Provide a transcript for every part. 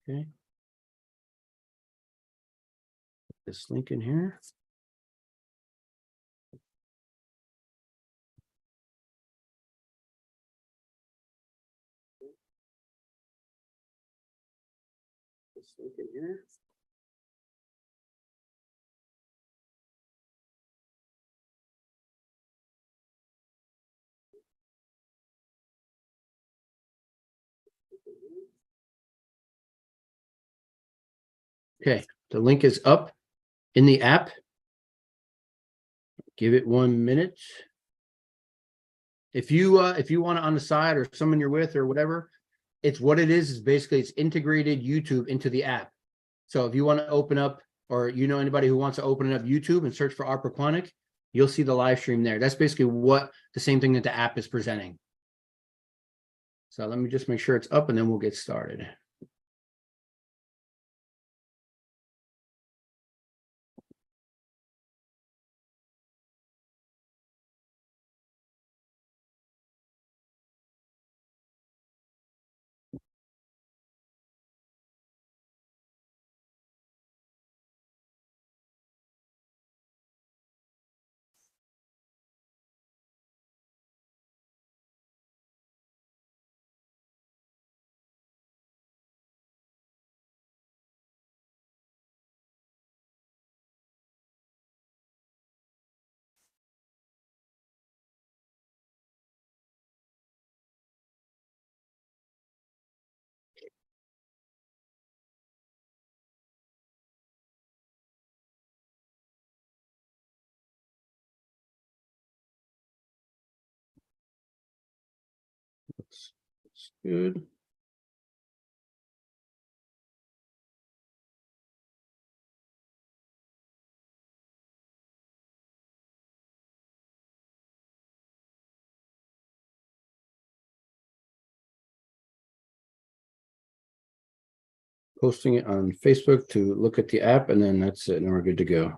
Okay. Put this link in here. This link in here. Okay, the link is up in the app. Give it 1 minute. If you want it on the side or someone you're with or whatever, it's what it is basically it's integrated YouTube into the app. So if you want to open up, or you know anybody who wants to open up YouTube and search for our Pequannock, you'll see the live stream there. That's basically what the same thing that the app is presenting. So let me just make sure it's up and then we'll get started. That's good. Posting it on Facebook to look at the app, and then that's it, and we're good to go.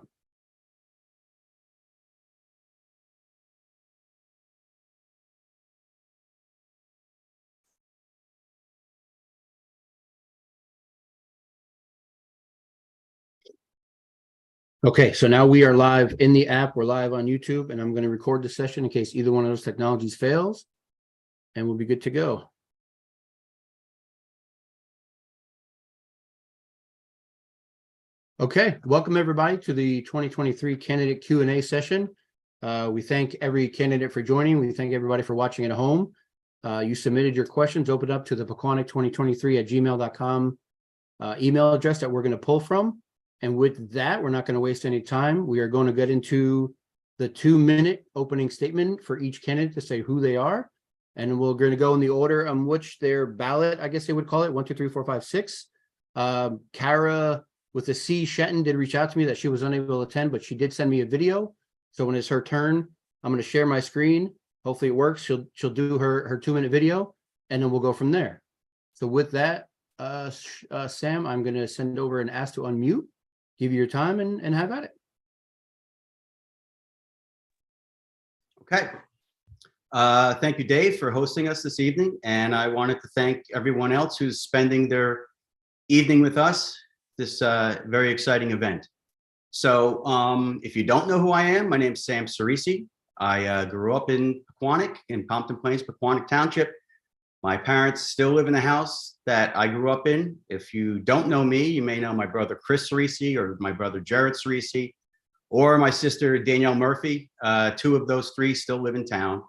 Okay, so now we are live in the app. We're live on YouTube, and I'm going to record the session in case either one of those technologies fails, and we'll be good to go. Okay, welcome everybody to the 2023 candidate Q&A session. We thank every candidate for joining. We thank everybody for watching at home. You submitted your questions, open up to the pequannock2023@gmail.com email address that we're going to pull from. And with that, we're not going to waste any time. We are going to get into the 2-minute opening statement for each candidate to say who they are. And we're going to go in the order on which their ballot, I guess they would call it, 1, 2, 3, 4, 5, 6. Kara with the C. Shetton did reach out to me that she was unable to attend, but she did send me a video. So when it's her turn, I'm going to share my screen. Hopefully it works. She'll do her 2-minute video, and then we'll go from there. So with that, Sam, I'm going to send over and ask to unmute. Give you your time and have at it. Okay. Thank you, Dave, for hosting us this evening. And I wanted to thank everyone else who's spending their evening with us, this very exciting event. So if you don't know who I am, my name is Sam Cerisi. I grew up in Pequannock, in Pompton Plains, Pequannock Township. My parents still live in the house that I grew up in. If you don't know me, you may know my brother Chris Cerisi or my brother Jared Cerisi or my sister Danielle Murphy. 2 of those 3 still live in town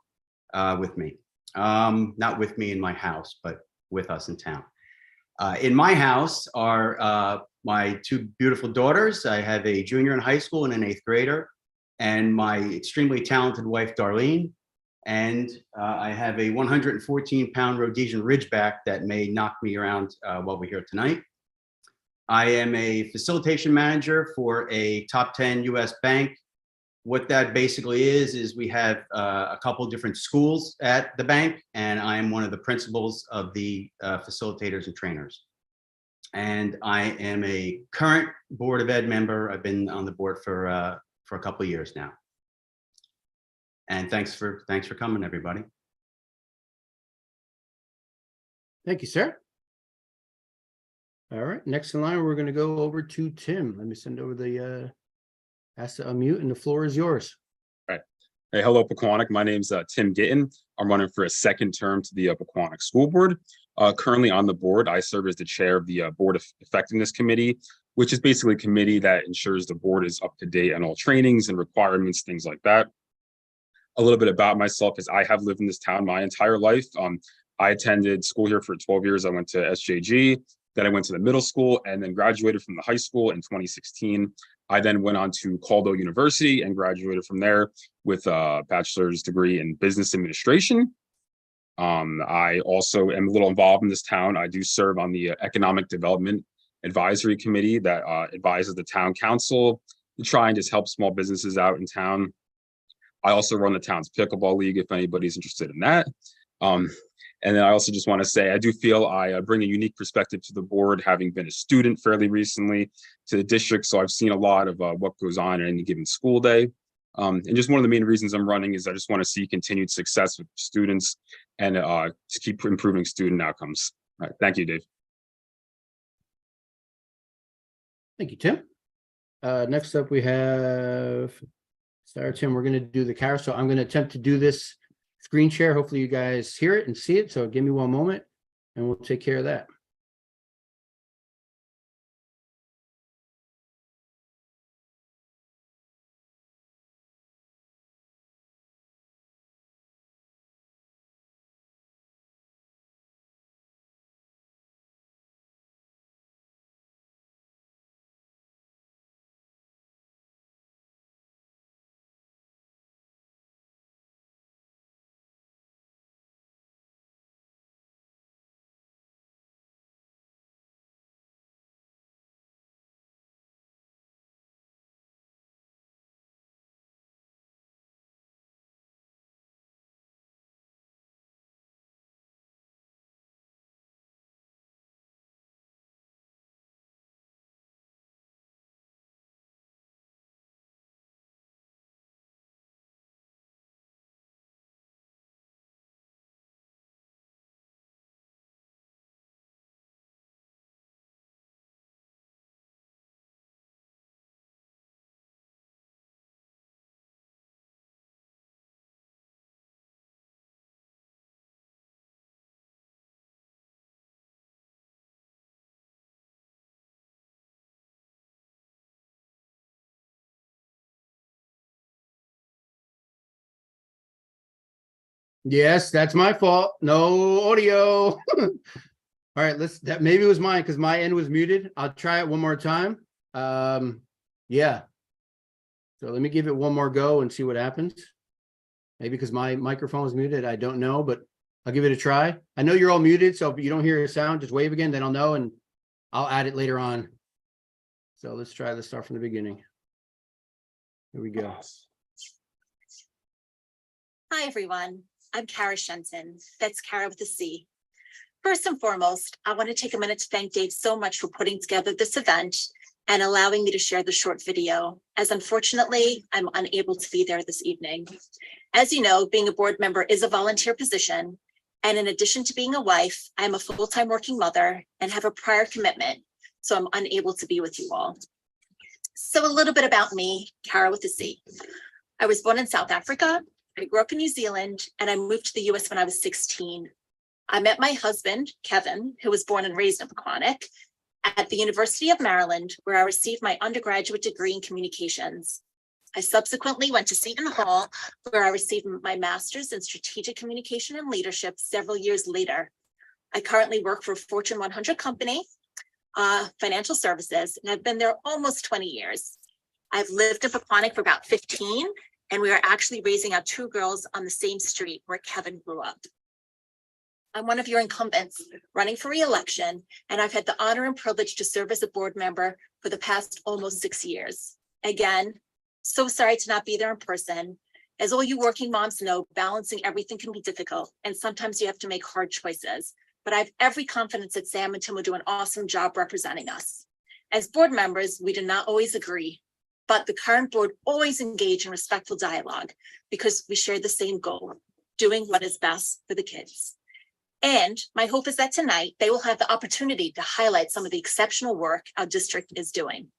with me. Not with me in my house, but with us in town. In my house are my 2 beautiful daughters. I have a junior in high school and an 8th grader, and my extremely talented wife, Darlene. And I have a 114-pound Rhodesian Ridgeback that may knock me around while we're here tonight. I am a facilitation manager for a top 10 US bank. What that basically is we have a couple different schools at the bank, and I am one of the principals of the facilitators and trainers. And I am a current Board of Ed member. I've been on the board for a couple of years now. And thanks for coming, everybody. Thank you, sir. All right, next in line, we're going to go over to Tim. Let me send over the ask to unmute, and the floor is yours. Right. Hey, hello, Pequannock. My name's Tim Gittin. I'm running for a second term to the Pequannock School Board. Currently on the board, I serve as the chair of the Board Effectiveness Committee, which is basically a committee that ensures the board is up to date on all trainings and requirements, things like that. A little bit about myself is I have lived in this town my entire life. I attended school here for 12 years. I went to SJG, then I went to the middle school and then graduated from the high school in 2016. I then went on to Caldwell University and graduated from there with a bachelor's degree in business administration. I also am a little involved in this town. I do serve on the Economic Development Advisory Committee that advises the town council to try and just help small businesses out in town. I also run the town's pickleball league if anybody's interested in that. And then I also just want to say, I do feel I bring a unique perspective to the board, having been a student fairly recently to the district. So I've seen a lot of what goes on in any given school day. And just one of the main reasons I'm running is I just want to see continued success with students and to keep improving student outcomes. All right. Thank you, Dave. Thank you, Tim. Next up, we have Sarah. Tim, we're going to do the carousel. I'm going to attempt to do this screen share. Hopefully you guys hear it and see it. So give me one moment and we'll take care of that. Yes, that's my fault. No audio. All right, that maybe it was mine because my end was muted. I'll try it one more time. Yeah. So let me give it one more go and see what happens. Maybe because my microphone was muted. I don't know, but I'll give it a try. I know you're all muted, so if you don't hear a sound, just wave again, then I'll know and I'll add it later on. So let's try this start from the beginning. Here we go. Hi, everyone. I'm Kara Shenson. That's Kara with a C. First and foremost, I want to take a minute to thank Dave so much for putting together this event and allowing me to share the short video, as unfortunately, I'm unable to be there this evening. As you know, being a board member is a volunteer position, and in addition to being a wife, I'm a full-time working mother and have a prior commitment, so I'm unable to be with you all. So a little bit about me, Kara with a C. I was born in South Africa. I grew up in New Zealand, and I moved to the US when I was 16. I met my husband, Kevin, who was born and raised in Pequannock, at the University of Maryland, where I received my undergraduate degree in communications. I subsequently went to Seton Hall, where I received my master's in strategic communication and leadership several years later. I currently work for a Fortune 100 company, financial services, and I've been there almost 20 years. I've lived in Pequannock for about 15, and we are actually raising our 2 girls on the same street where Kevin grew up. I'm one of your incumbents running for re-election, and I've had the honor and privilege to serve as a board member for the past almost 6 years. Again, so sorry to not be there in person. As all you working moms know, balancing everything can be difficult, and sometimes you have to make hard choices. But I have every confidence that Sam and Tim will do an awesome job representing us. As board members, we do not always agree, but the current board always engage in respectful dialogue because we share the same goal, doing what is best for the kids. And my hope is that tonight they will have the opportunity to highlight some of the exceptional work our district is doing.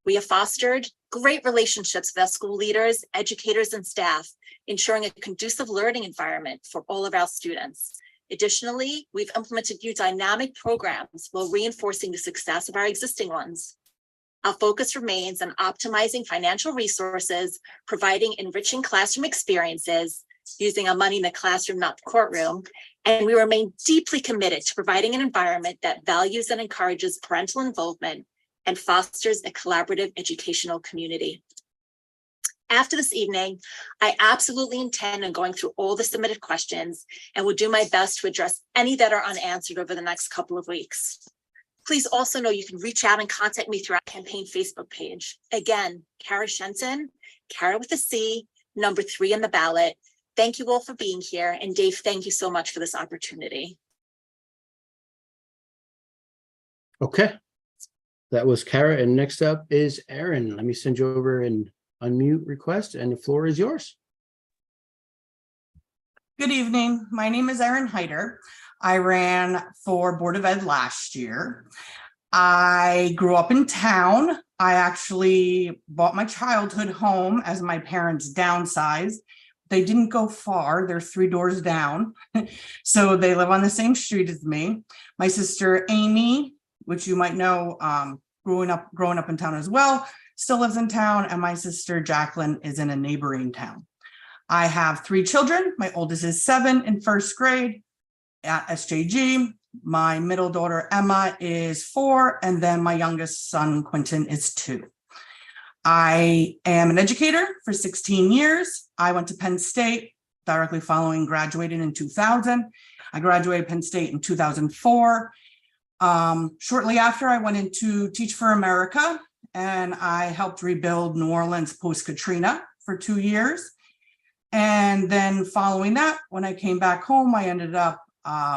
We have fostered great relationships with our school leaders, educators, and staff, ensuring a conducive learning environment for all of our students. Additionally, we've implemented new dynamic programs while reinforcing the success of our existing ones. Our focus remains on optimizing financial resources, providing enriching classroom experiences, using our money in the classroom, not the courtroom, and we remain deeply committed to providing an environment that values and encourages parental involvement and fosters a collaborative educational community. After this evening, I absolutely intend on going through all the submitted questions and will do my best to address any that are unanswered over the next couple of weeks. Please also know you can reach out and contact me through our campaign Facebook page. Again, Kara Shenton, Kara with a C, number 3 on the ballot. Thank you all for being here. And Dave, thank you so much for this opportunity. Okay. That was Kara. And next up is Aaron. Let me send you over an unmute request and the floor is yours. Good evening. My name is Erin Heider. I ran for Board of Ed last year. I grew up in town. I actually bought my childhood home as my parents downsized. They didn't go far. They're 3 doors down. So they live on the same street as me. My sister Amy, which you might know, growing up in town as well, still lives in town. And my sister Jacqueline is in a neighboring town. I have 3 children. My oldest is 7 in 1st grade at SJG. My middle daughter, Emma, is 4. And then my youngest son, Quentin, is 2. I am an educator for 16 years. I went to Penn State directly following graduating in 2000. I graduated Penn State in 2004. Shortly after, I went into Teach for America, and I helped rebuild New Orleans post-Katrina for 2 years. And then following that, when I came back home, I ended up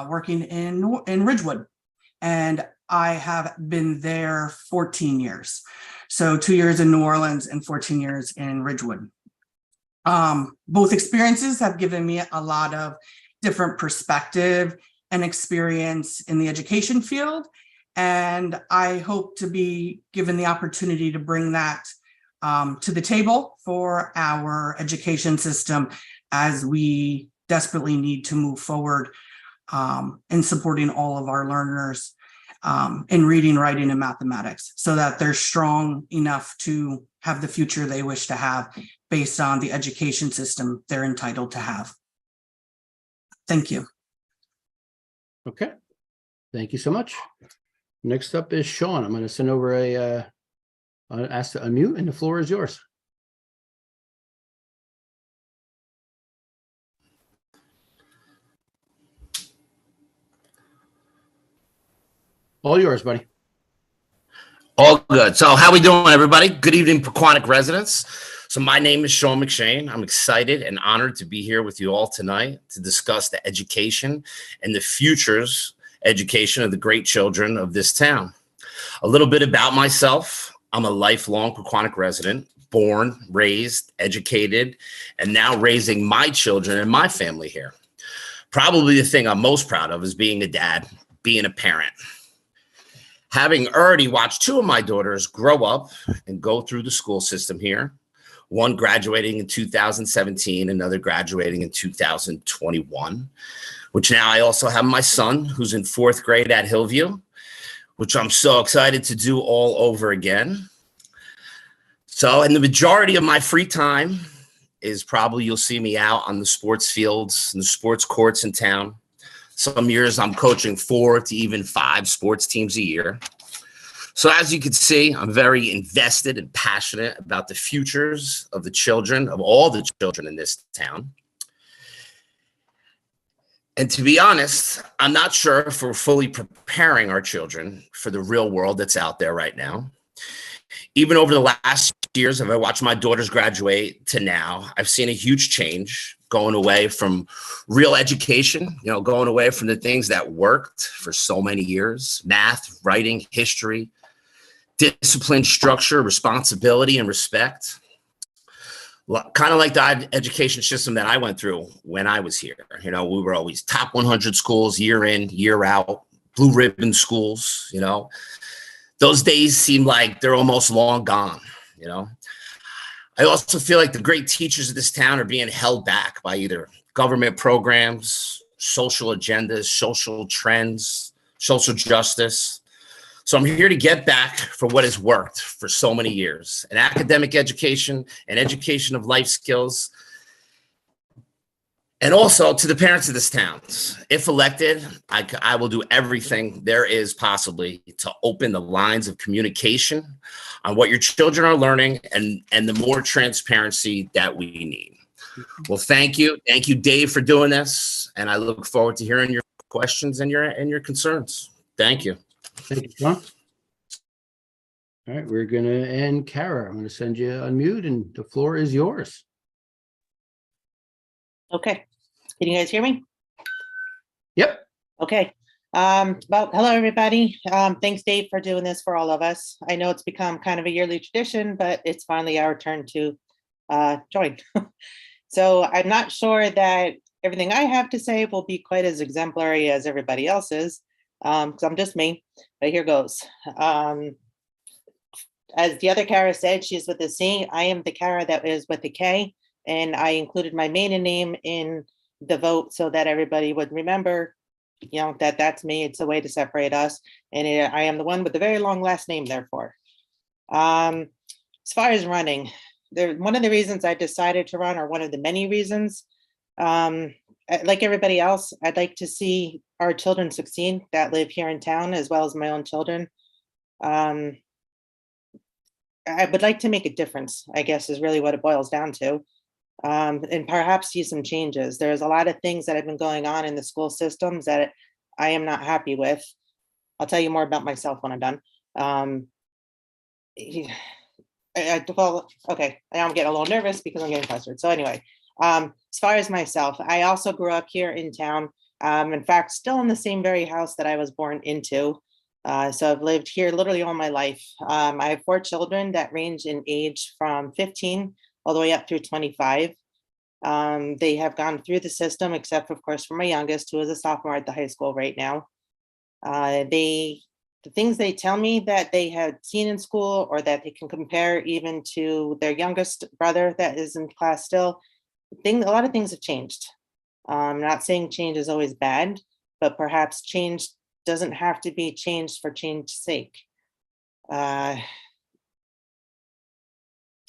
working in Ridgewood, and I have been there 14 years. So 2 years in New Orleans and 14 years in Ridgewood. Both experiences have given me a lot of different perspective and experience in the education field. And I hope to be given the opportunity to bring that to the table for our education system as we desperately need to move forward in supporting all of our learners in reading, writing, and mathematics so that they're strong enough to have the future they wish to have based on the education system they're entitled to have. Thank you. Okay. Thank you so much. Next up is Sean. I'm going to send over ask to unmute, and the floor is yours. All yours, buddy. All good. So how we doing, everybody? Good evening, Pequannock residents. So my name is Sean McShane. I'm excited and honored to be here with you all tonight to discuss the education and the futures education of the great children of this town. A little bit about myself. I'm a lifelong Pequannock resident, born, raised, educated, and now raising my children and my family here. Probably the thing I'm most proud of is being a dad, being a parent. Having already watched 2 of my daughters grow up and go through the school system here, one graduating in 2017, another graduating in 2021, which now I also have my son who's in 4th grade at Hillview, which I'm so excited to do all over again. So, and the majority of my free time is probably you'll see me out on the sports fields and the sports courts in town. Some years I'm coaching 4 to even 5 sports teams a year. So as you can see, I'm very invested and passionate about the futures of the children, of all the children in this town. And to be honest, I'm not sure if we're fully preparing our children for the real world that's out there right now. Even over the last years, as I watched my daughters graduate to now, I've seen a huge change going away from real education, going away from the things that worked for so many years, math, writing, history, discipline, structure, responsibility, and respect. kind of like the education system that I went through when I was here. You know, we were always top 100 schools year in, year out, blue ribbon schools, you know. Those days seem like they're almost long gone, you know. I also feel like the great teachers of this town are being held back by either government programs, social agendas, social trends, social justice. So I'm here to get back for what has worked for so many years, an academic education, an education of life skills, and also to the parents of this town. If elected, I will do everything there is possibly to open the lines of communication on what your children are learning and the more transparency that we need. Well, thank you. Thank you, Dave, for doing this. And I look forward to hearing your questions and your concerns. Thank you. Thank you, Sean. All right, we're gonna end Kara. I'm gonna send you on mute and the floor is yours. Okay, can you guys hear me? Yep. Okay. Well, hello, everybody. Thanks, Dave, for doing this for all of us. I know it's become kind of a yearly tradition, but it's finally our turn to join. So I'm not sure that everything I have to say will be quite as exemplary as everybody else's, because I'm just me, but here goes. As the other Kara said, she's with a C. I am the Kara that is with a K, and I included my maiden name in the vote so that everybody would remember, you know, that that's me. It's a way to separate us, and I am the one with the very long last name, therefore. As far as running, one of the reasons I decided to run, or one of the many reasons, like everybody else, I'd like to see our children succeed that live here in town, as well as my own children. I would like to make a difference, I guess, is really what it boils down to, and perhaps see some changes. There's a lot of things that have been going on in the school systems that I am not happy with. I'll tell you more about myself when I'm done. Well, okay, now I'm getting a little nervous because I'm getting flustered. So anyway, as far as myself, I also grew up here in town. In fact, still in the same very house that I was born into. So I've lived here literally all my life. I have 4 children that range in age from 15 all the way up through 25. They have gone through the system, except of course for my youngest, who is a sophomore at the high school right now. The things they tell me that they had seen in school, or that they can compare even to their youngest brother that is in class still, a lot of things have changed. I'm not saying change is always bad, but perhaps change doesn't have to be changed for change's sake.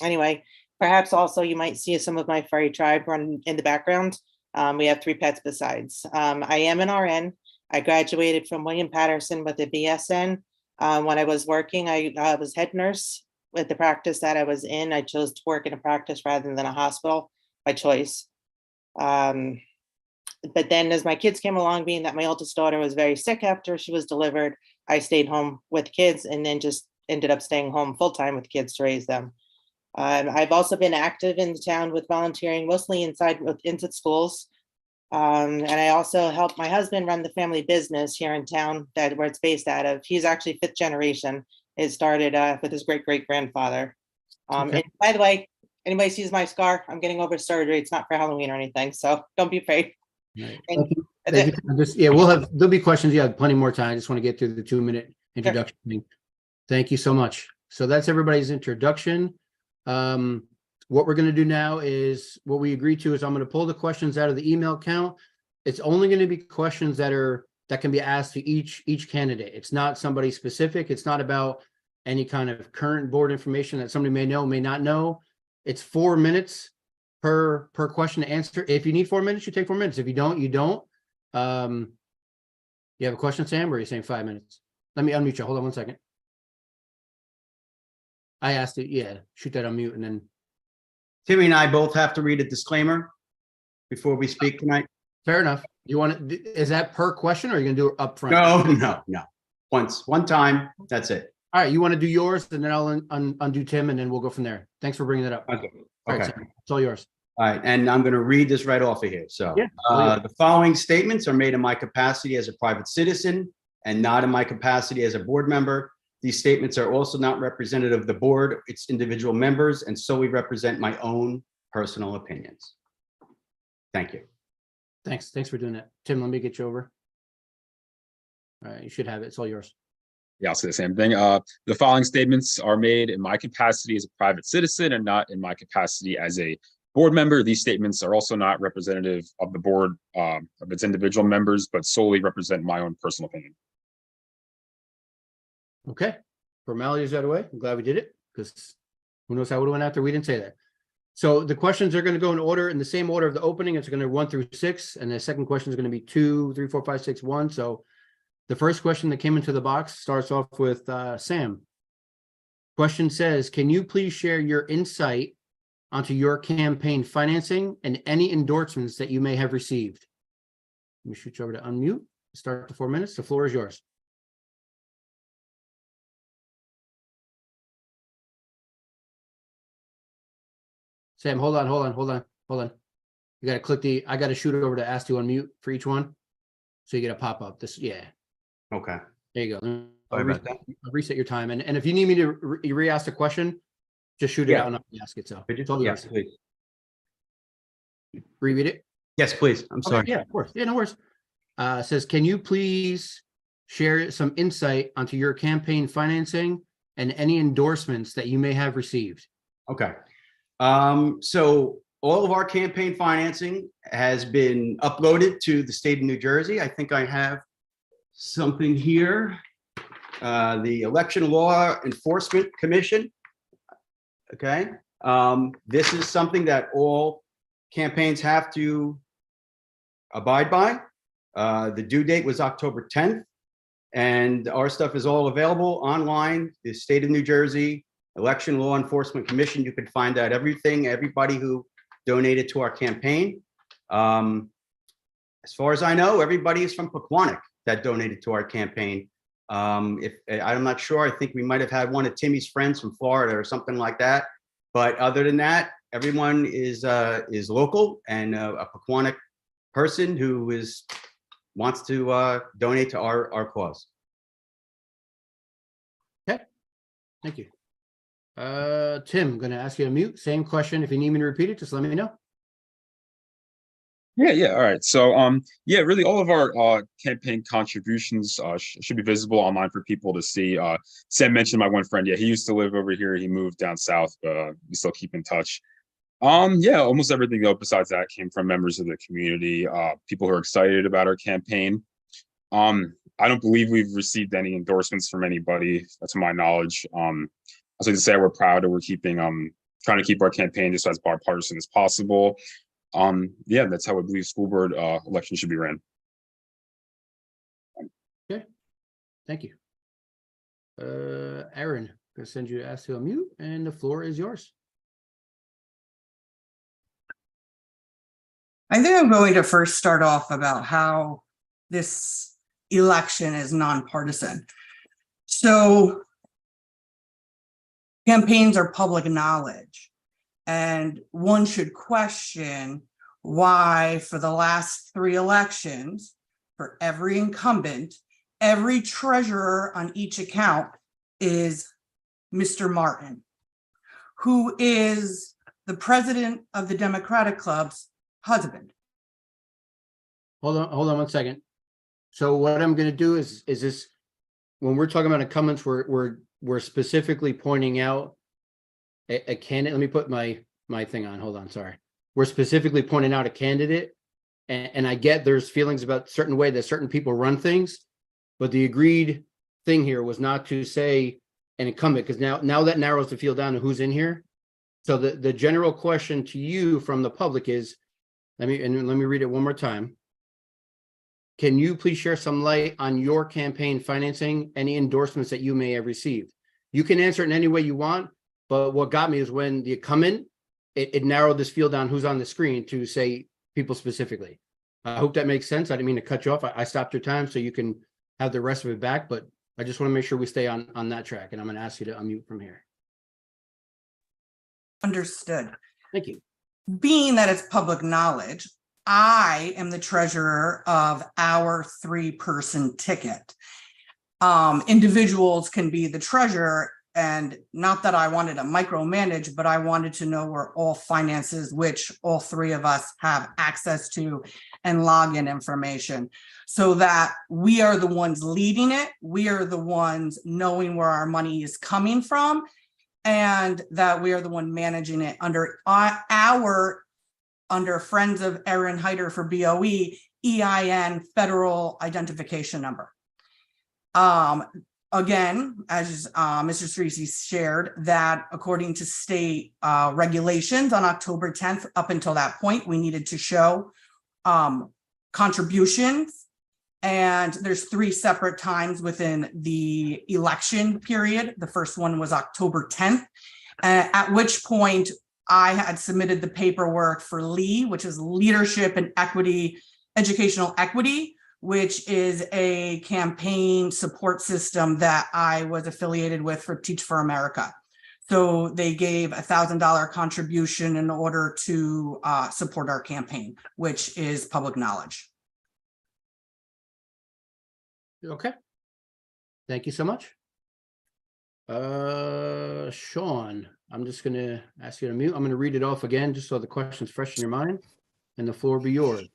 Anyway, perhaps also you might see some of my furry tribe run in the background. We have 3 pets besides. I am an RN. I graduated from William Patterson with a BSN. When I was working, I was head nurse with the practice that I was in. I chose to work in a practice rather than a hospital by choice. But then as my kids came along, being that my oldest daughter was very sick after she was delivered, I stayed home with kids and then just ended up staying home full time with kids to raise them. I've also been active in the town with volunteering, mostly into schools. And I also helped my husband run the family business here in town where it's based out of. He's actually 5th generation. It started with his great-great-grandfather. Okay. And by the way, anybody sees my scar, I'm getting over surgery. It's not for Halloween or anything, so don't be afraid. Right. And Thank you. There'll be questions. Yeah, plenty more time. I just want to get through the 2-minute introduction thing. Thank you so much. So that's everybody's introduction. What we're going to do now is what we agreed to is I'm going to pull the questions out of the email count. It's only going to be questions that can be asked to each candidate. It's not somebody specific. It's not about any kind of current board information that somebody may know, may not know. It's 4 minutes per question to answer. If you need 4 minutes, you take 4 minutes. If you don't, you don't. You have a question, Sam, or are you saying 5 minutes? Let me unmute you. Hold on 1 second. I asked it. Yeah, shoot that on mute and then. Timmy and I both have to read a disclaimer before we speak tonight. Fair enough. You want to, is that per question or are you going to do it up front? No. One time, that's it. All right, you want to do yours and then I'll undo Tim and then we'll go from there. Thanks for bringing that up. Okay. All right, Okay. Sam, it's all yours. All right, and I'm going to read this right off of here. So Yeah. the following statements are made in my capacity as a private citizen and not in my capacity as a board member. These statements are also not representative of the board, its individual members, and solely represent my own personal opinions. Thank you. Thanks for doing that. Tim, let me get you over. All right, you should have it. It's all yours. Yeah, I'll say the same thing. The following statements are made in my capacity as a private citizen and not in my capacity as a board member. These statements are also not representative of the board, of its individual members, but solely represent my own personal opinion. Okay, formalities out of the way. I'm glad we did it, because who knows how it would have went after we didn't say that. So the questions are going to go in order, in the same order of the opening. It's going to 1 through 6, and the second question is going to be 2, 3, 4, 5, 6, 1. So the first question that came into the box starts off with Sam. Question says, can you please share your insight onto your campaign financing and any endorsements that you may have received? Let me shoot you over to unmute. Start the 4 minutes. The floor is yours. Sam, hold on. You got to click I got to shoot it over to ask to unmute for each one. So you get a pop-up. Yeah. Okay. There you go. Sorry about that. I'll reset your time. And if you need me to re-ask the question, just shoot it Yeah. out and I'll ask it. So Could you? it's all Yes, yours. please. Reread it. Yes, please. I'm Okay, sorry. yeah, of course. Yeah, no worries. Says, can you please share some insight onto your campaign financing and any endorsements that you may have received? Okay. So all of our campaign financing has been uploaded to the state of New Jersey. I think I have something here. The Election Law Enforcement Commission. Okay. This is something that all campaigns have to abide by. The due date was October 10th, and our stuff is all available online. The state of New Jersey Election Law Enforcement Commission. You can find out everything, everybody who donated to our campaign. As far as I know, everybody is from Pequannock that donated to our campaign. If I'm not sure, I think we might have had one of Timmy's friends from Florida or something like that. But other than that, everyone is local and a Pequannock person who wants to donate to our cause. Okay, thank you. Tim, I'm going to ask you to mute. Same question. If you need me to repeat it, just let me know. Yeah. All right. So, yeah, really all of our campaign contributions should be visible online for people to see. Sam mentioned my one friend. Yeah, he used to live over here. He moved down south, but we still keep in touch. Yeah, almost everything though besides that came from members of the community, people who are excited about our campaign. I don't believe we've received any endorsements from anybody, to my knowledge. I was like to say we're proud and we're keeping trying to keep our campaign just as bipartisan as possible. Yeah, that's how I believe school board elections should be ran. Okay, thank you. Aaron, I'm going to send you to ask to unmute, and the floor is yours. I think I'm going to first start off about how this election is nonpartisan. So campaigns are public knowledge, and one should question why for the last 3 elections, for every incumbent, every treasurer on each account is Mr. Martin, who is the president of the Democratic Club's husband. Hold on 1 second. So what I'm going to do is this, when we're talking about incumbents, we're specifically pointing out a candidate. Let me put my thing on. Hold on. Sorry. We're specifically pointing out a candidate, and I get there's feelings about certain way that certain people run things, but the agreed thing here was not to say an incumbent, because now that narrows the field down to who's in here. So the general question to you from the public is, let me read it one more time. Can you please share some light on your campaign financing, any endorsements that you may have received? You can answer it in any way you want, but what got me is when the incumbent, it narrowed this field down who's on the screen to say people specifically. I hope that makes sense. I didn't mean to cut you off. I stopped your time so you can have the rest of it back, but I just want to make sure we stay on that track, and I'm going to ask you to unmute from here. Understood. Thank you. Being that it's public knowledge, I am the treasurer of our 3-person ticket. Individuals can be the treasurer and not that I wanted to micromanage, but I wanted to know where all finances, which all three of us have access to, and login information, so that we are the ones leading it. We are the ones knowing where our money is coming from, and that we are the one managing it under under Friends of Erin Heider for BOE, EIN, federal identification number. Again, as Mr. Streese shared, that according to state regulations on October 10th, up until that point, we needed to show contributions. And there's 3 separate times within the election period. The first one was October 10th, at which point I had submitted the paperwork for LEE, which is Leadership and Equity, Educational Equity, which is a campaign support system that I was affiliated with for Teach for America. So they gave $1,000 contribution in order to support our campaign, which is public knowledge. Okay. Thank you so much. Sean, I'm just going to ask you to mute. I'm going to read it off again, just so the question's fresh in your mind, and the floor will be yours.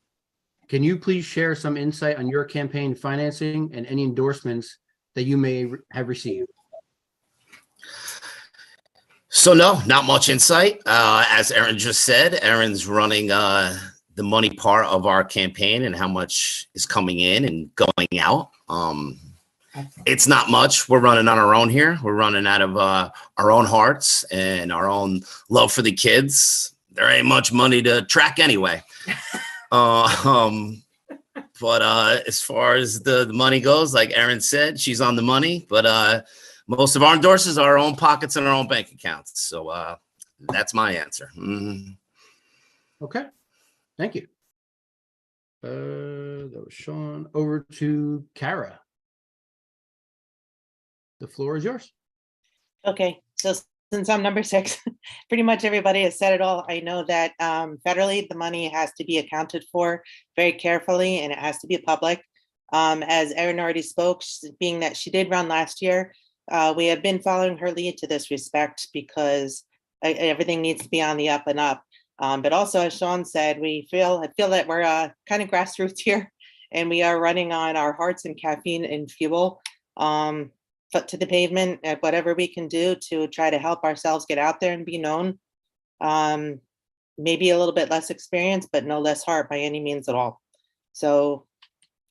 Can you please share some insight on your campaign financing and any endorsements that you may have received? So no, not much insight. As Erin just said, Erin's running the money part of our campaign and how much is coming in and going out. It's not much. We're running on our own here. We're running out of our own hearts and our own love for the kids. There ain't much money to track anyway. But as far as the money goes, like Erin said, she's on the money, but most of our endorsements are our own pockets and our own bank accounts. So that's my answer. Okay, thank you. That was Sean. Over to Kara. The floor is yours. Okay, so since I'm number 6, pretty much everybody has said it all. I know that federally, the money has to be accounted for very carefully, and it has to be public. As Erin already spoke, being that she did run last year, we have been following her lead to this respect, because everything needs to be on the up and up. But also, as Sean said, I feel that we're kind of grassroots here, and we are running on our hearts and caffeine and fuel. Foot to the pavement at whatever we can do to try to help ourselves get out there and be known. Maybe a little bit less experience, but no less heart by any means at all. So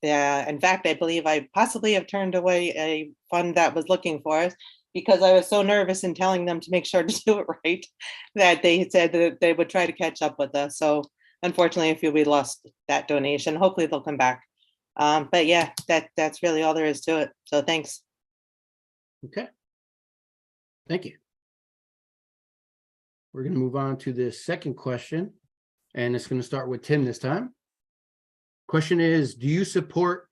yeah, in fact, I believe I possibly have turned away a fund that was looking for us because I was so nervous in telling them to make sure to do it right, that they said that they would try to catch up with us. So unfortunately, I feel we lost that donation. Hopefully they'll come back. But yeah, that's really all there is to it. So thanks. Okay. Thank you. We're going to move on to the second question, and it's going to start with Tim this time. Question is, do you support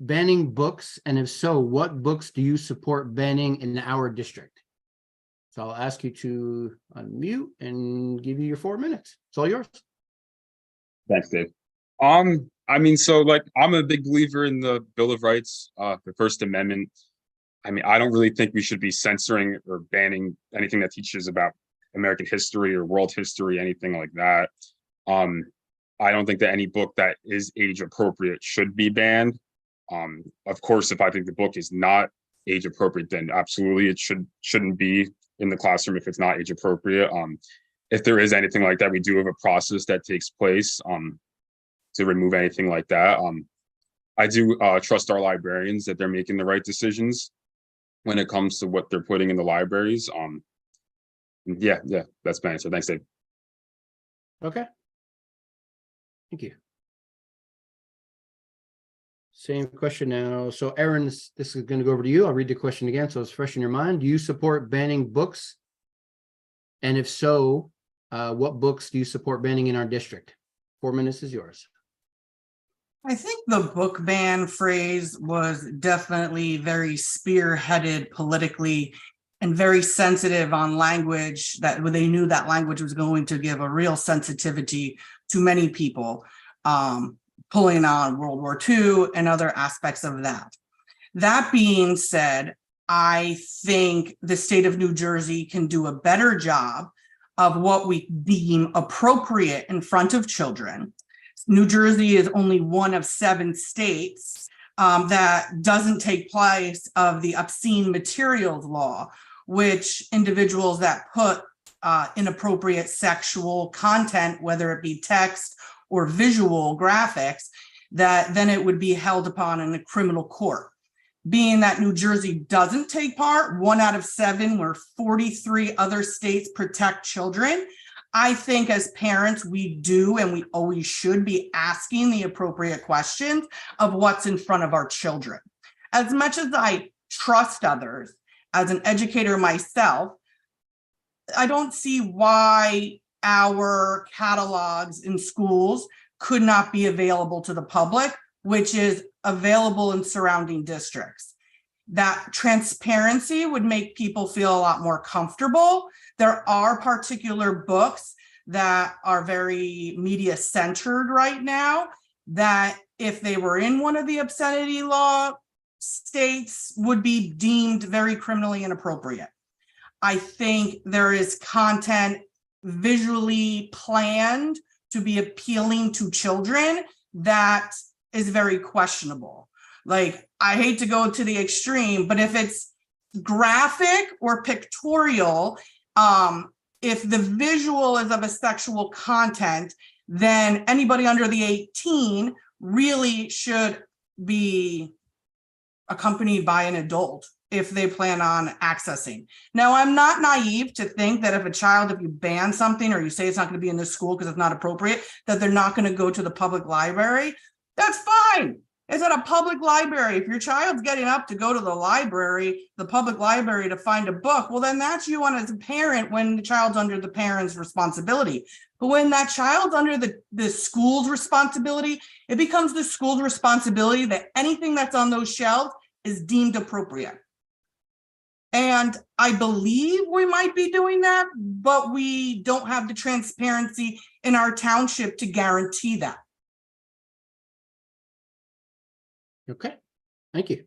banning books? And if so, what books do you support banning in our district? So I'll ask you to unmute and give you your 4 minutes. It's all yours. Thanks, Dave. I mean, so like, I'm a big believer in the Bill of Rights, the First Amendment. I mean, I don't really think we should be censoring or banning anything that teaches about American history or world history, anything like that. I don't think that any book that is age appropriate should be banned. Of course, if I think the book is not age appropriate, then absolutely it shouldn't be in the classroom if it's not age appropriate. If there is anything like that, we do have a process that takes place to remove anything like that. I do trust our librarians that they're making the right decisions when it comes to what they're putting in the libraries. Yeah, that's my answer. Thanks, Dave. Okay. Thank you. Same question now. So Erin, this is going to go over to you. I'll read the question again so it's fresh in your mind. Do you support banning books? And if so, what books do you support banning in our district? 4 minutes is yours. I think the book ban phrase was definitely very spearheaded politically and very sensitive on language, that they knew that language was going to give a real sensitivity to many people, pulling on World War II and other aspects of that. That being said, I think the state of New Jersey can do a better job of what we deem appropriate in front of children. New Jersey is only one of 7 states that doesn't take place of the obscene materials law, which individuals that put inappropriate sexual content, whether it be text or visual graphics, that then it would be held upon in a criminal court. Being that New Jersey doesn't take part, 1 out of 7, where 43 other states protect children, I think as parents, we do and we always should be asking the appropriate questions of what's in front of our children. As much as I trust others, as an educator myself, I don't see why our catalogs in schools could not be available to the public, which is available in surrounding districts. That transparency would make people feel a lot more comfortable. There are particular books that are very media centered right now that if they were in one of the obscenity law states would be deemed very criminally inappropriate. I think there is content visually planned to be appealing to children that is very questionable. Like, I hate to go to the extreme, but if it's graphic or pictorial, if the visual is of a sexual content, then anybody under the 18 really should be accompanied by an adult if they plan on accessing. Now, I'm not naive to think that if you ban something or you say it's not going to be in this school because it's not appropriate, that they're not going to go to the public library. That's fine. It's at a public library. If your child's getting up to go to the library, the public library, to find a book, well, then that's you on as a parent when the child's under the parent's responsibility. But when that child's under the school's responsibility, it becomes the school's responsibility that anything that's on those shelves is deemed appropriate. And I believe we might be doing that, but we don't have the transparency in our township to guarantee that. Okay, thank you.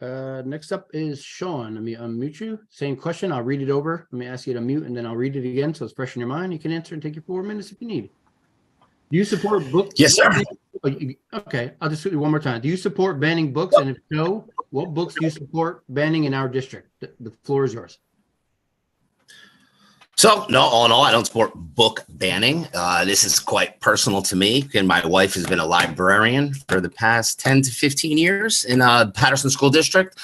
Next up is Sean. Let me unmute you. Same question. I'll read it over. Let me ask you to mute and then I'll read it again so it's fresh in your mind. You can answer and take your 4 minutes if you need. Do you support books? Yes, sir. Okay, I'll just do it one more time. Do you support banning books? And if so, what books do you support banning in our district? The floor is yours. So, no, all in all, I don't support book banning. This is quite personal to me, and my wife has been a librarian for the past 10 to 15 years in Patterson School District.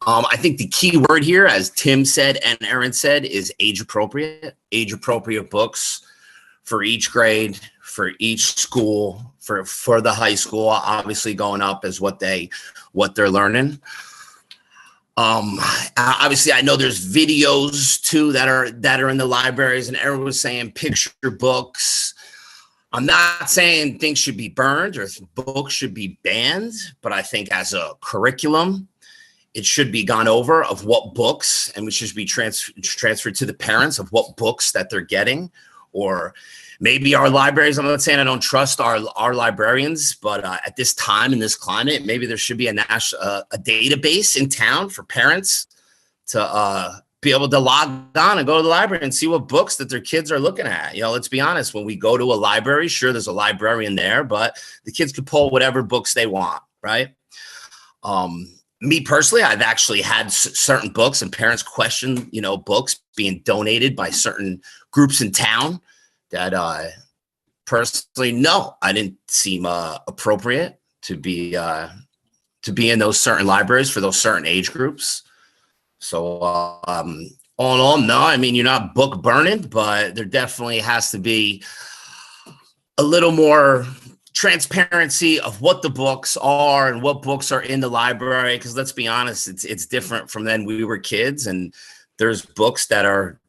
I think the key word here, as Tim said and Erin said, is age appropriate. Age appropriate books for each grade, for each school, for the high school, obviously going up is what they're learning. Obviously, I know there's videos too that are in the libraries, and everyone was saying picture books. I'm not saying things should be burned or books should be banned, but I think as a curriculum, it should be gone over of what books, and which should be transferred to the parents of what books that they're getting. Or maybe our libraries, I'm not saying I don't trust our librarians, but at this time in this climate, maybe there should be a database in town for parents to be able to log on and go to the library and see what books that their kids are looking at. You know, let's be honest, when we go to a library, sure, there's a librarian there, but the kids can pull whatever books they want, right? Me personally, I've actually had certain books and parents question, books being donated by certain groups in town that personally, no, I didn't seem appropriate to be in those certain libraries for those certain age groups. So all in all, no, I mean, you're not book burning, but there definitely has to be a little more transparency of what the books are and what books are in the library. Because let's be honest, it's different from when we were kids, and there's books that are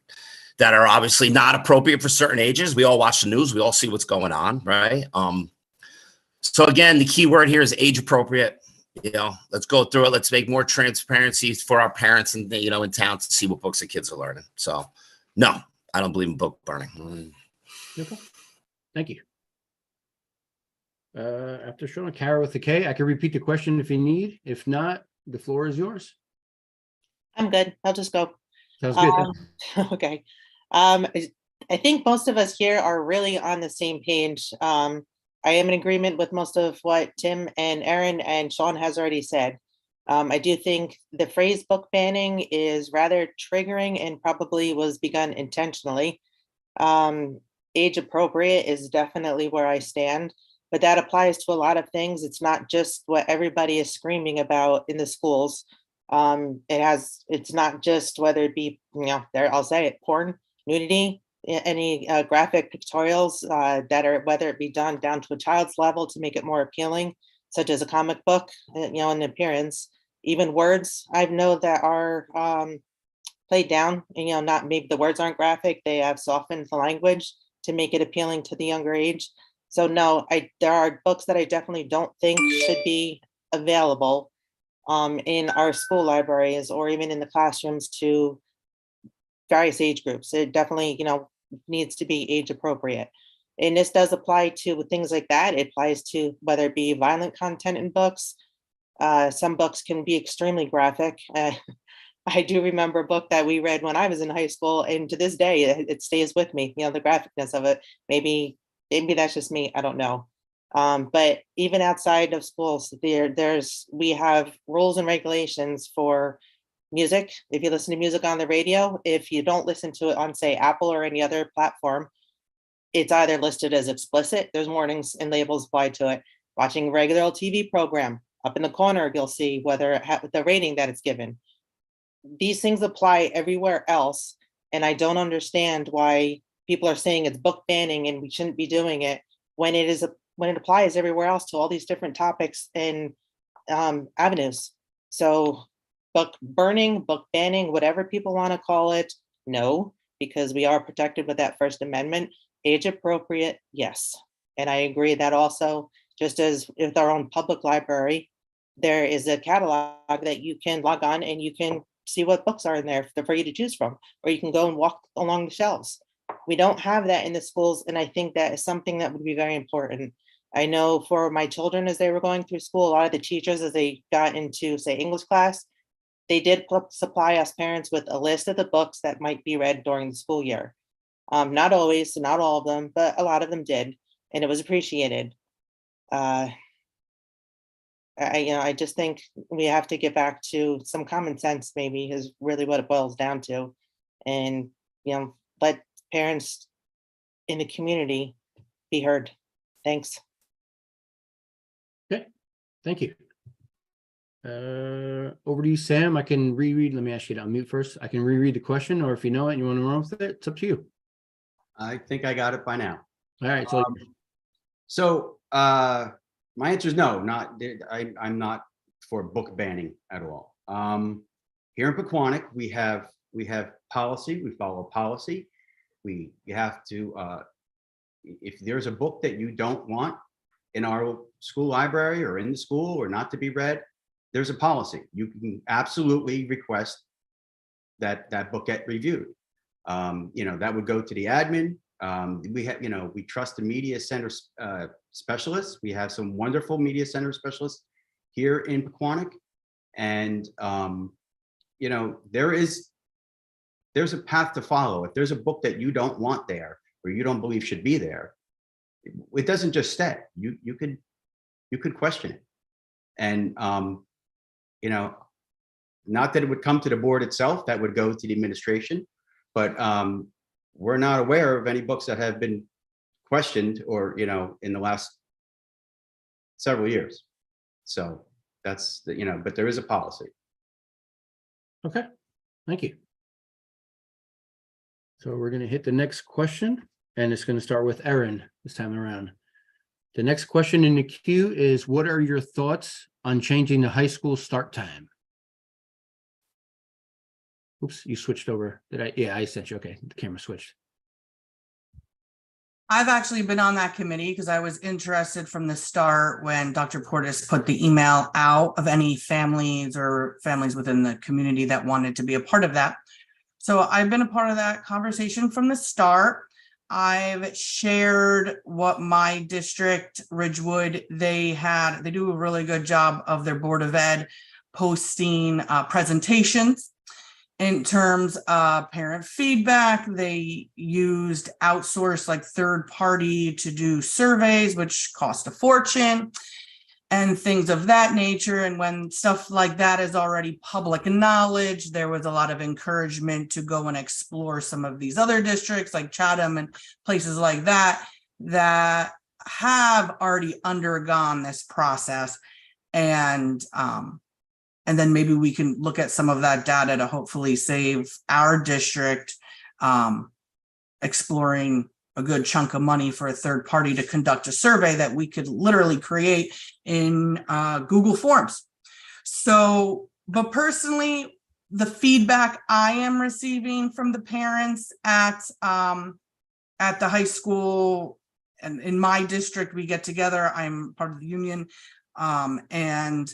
obviously not appropriate for certain ages. We all watch the news. We all see what's going on, right? So again, the key word here is age appropriate. Let's go through it. Let's make more transparency for our parents and, in town to see what books the kids are learning. So no, I don't believe in book burning. Okay. Thank you. After Sean, Kara with the K, I can repeat the question if you need. If not, the floor is yours. I'm good. I'll just go. Sounds good. Okay. I think most of us here are really on the same page. I am in agreement with most of what Tim and Erin and Sean has already said. I do think the phrase book banning is rather triggering and probably was begun intentionally. Age appropriate is definitely where I stand, but that applies to a lot of things. It's not just what everybody is screaming about in the schools. It's not just whether it be, there, I'll say it, porn, nudity, any graphic pictorials that are, whether it be done down to a child's level to make it more appealing, such as a comic book, in appearance, even words I know that are played down, and not, maybe the words aren't graphic, they have softened the language to make it appealing to the younger age. So no, there are books that I definitely don't think should be available in our school libraries or even in the classrooms to various age groups. It definitely, needs to be age appropriate. And this does apply to things like that. It applies to whether it be violent content in books. Some books can be extremely graphic. I do remember a book that we read when I was in high school, and to this day, it stays with me, the graphicness of it. Maybe that's just me, I don't know. But even outside of schools, we have rules and regulations for music. If you listen to music on the radio, if you don't listen to it on, say, Apple or any other platform, it's either listed as explicit, there's warnings and labels applied to it. Watching a regular old TV program, up in the corner, you'll see whether the rating that it's given. These things apply everywhere else, and I don't understand why people are saying it's book banning and we shouldn't be doing it when it applies everywhere else to all these different topics and avenues. So book burning, book banning, whatever people want to call it, no, because we are protected with that First Amendment. Age appropriate, yes. And I agree that also, just as with our own public library, there is a catalog that you can log on and you can see what books are in there for you to choose from, or you can go and walk along the shelves. We don't have that in the schools, and I think that is something that would be very important. I know for my children, as they were going through school, a lot of the teachers, as they got into, say, English class, they did supply us parents with a list of the books that might be read during the school year. Not always, not all of them, but a lot of them did, and it was appreciated. I just think we have to get back to some common sense, maybe, is really what it boils down to. And, let parents in the community be heard. Thanks. Okay, thank you. Over to you, Sam. I can reread. Let me ask you to unmute first. I can reread the question, or if you know it and you want to run with it, it's up to you. I think I got it by now. All right. So my answer is no, I'm not for book banning at all. Here in Pequannock, we have policy, we follow policy. You have to, if there's a book that you don't want in our school library or in the school or not to be read, there's a policy. You can absolutely request that book get reviewed. That would go to the admin. We trust the media center specialists. We have some wonderful media center specialists here in Pequannock, and there's a path to follow. If there's a book that you don't want there or you don't believe should be there, it doesn't just stay. You could question it, and not that it would come to the board itself. That would go to the administration, but we're not aware of any books that have been questioned or, in the last several years. So that's but there is a policy. Okay, thank you. So we're going to hit the next question, and it's going to start with Erin this time around. The next question in the queue is, what are your thoughts on changing the high school start time? Oops, you switched over. Did I? Yeah, I sent you. Okay, the camera switched. I've actually been on that committee because I was interested from the start when Dr. Portis put the email out of any families within the community that wanted to be a part of that. So I've been a part of that conversation from the start. I've shared what my district, Ridgewood, they do a really good job of their Board of Ed posting presentations. In terms of parent feedback, they used outsourced like third party to do surveys, which cost a fortune and things of that nature. And when stuff like that is already public knowledge, there was a lot of encouragement to go and explore some of these other districts like Chatham and places like that, that have already undergone this process. And then maybe we can look at some of that data to hopefully save our district exploring a good chunk of money for a third party to conduct a survey that we could literally create in Google Forms. So, but personally, the feedback I am receiving from the parents at the high school and in my district, we get together. I'm part of the union, and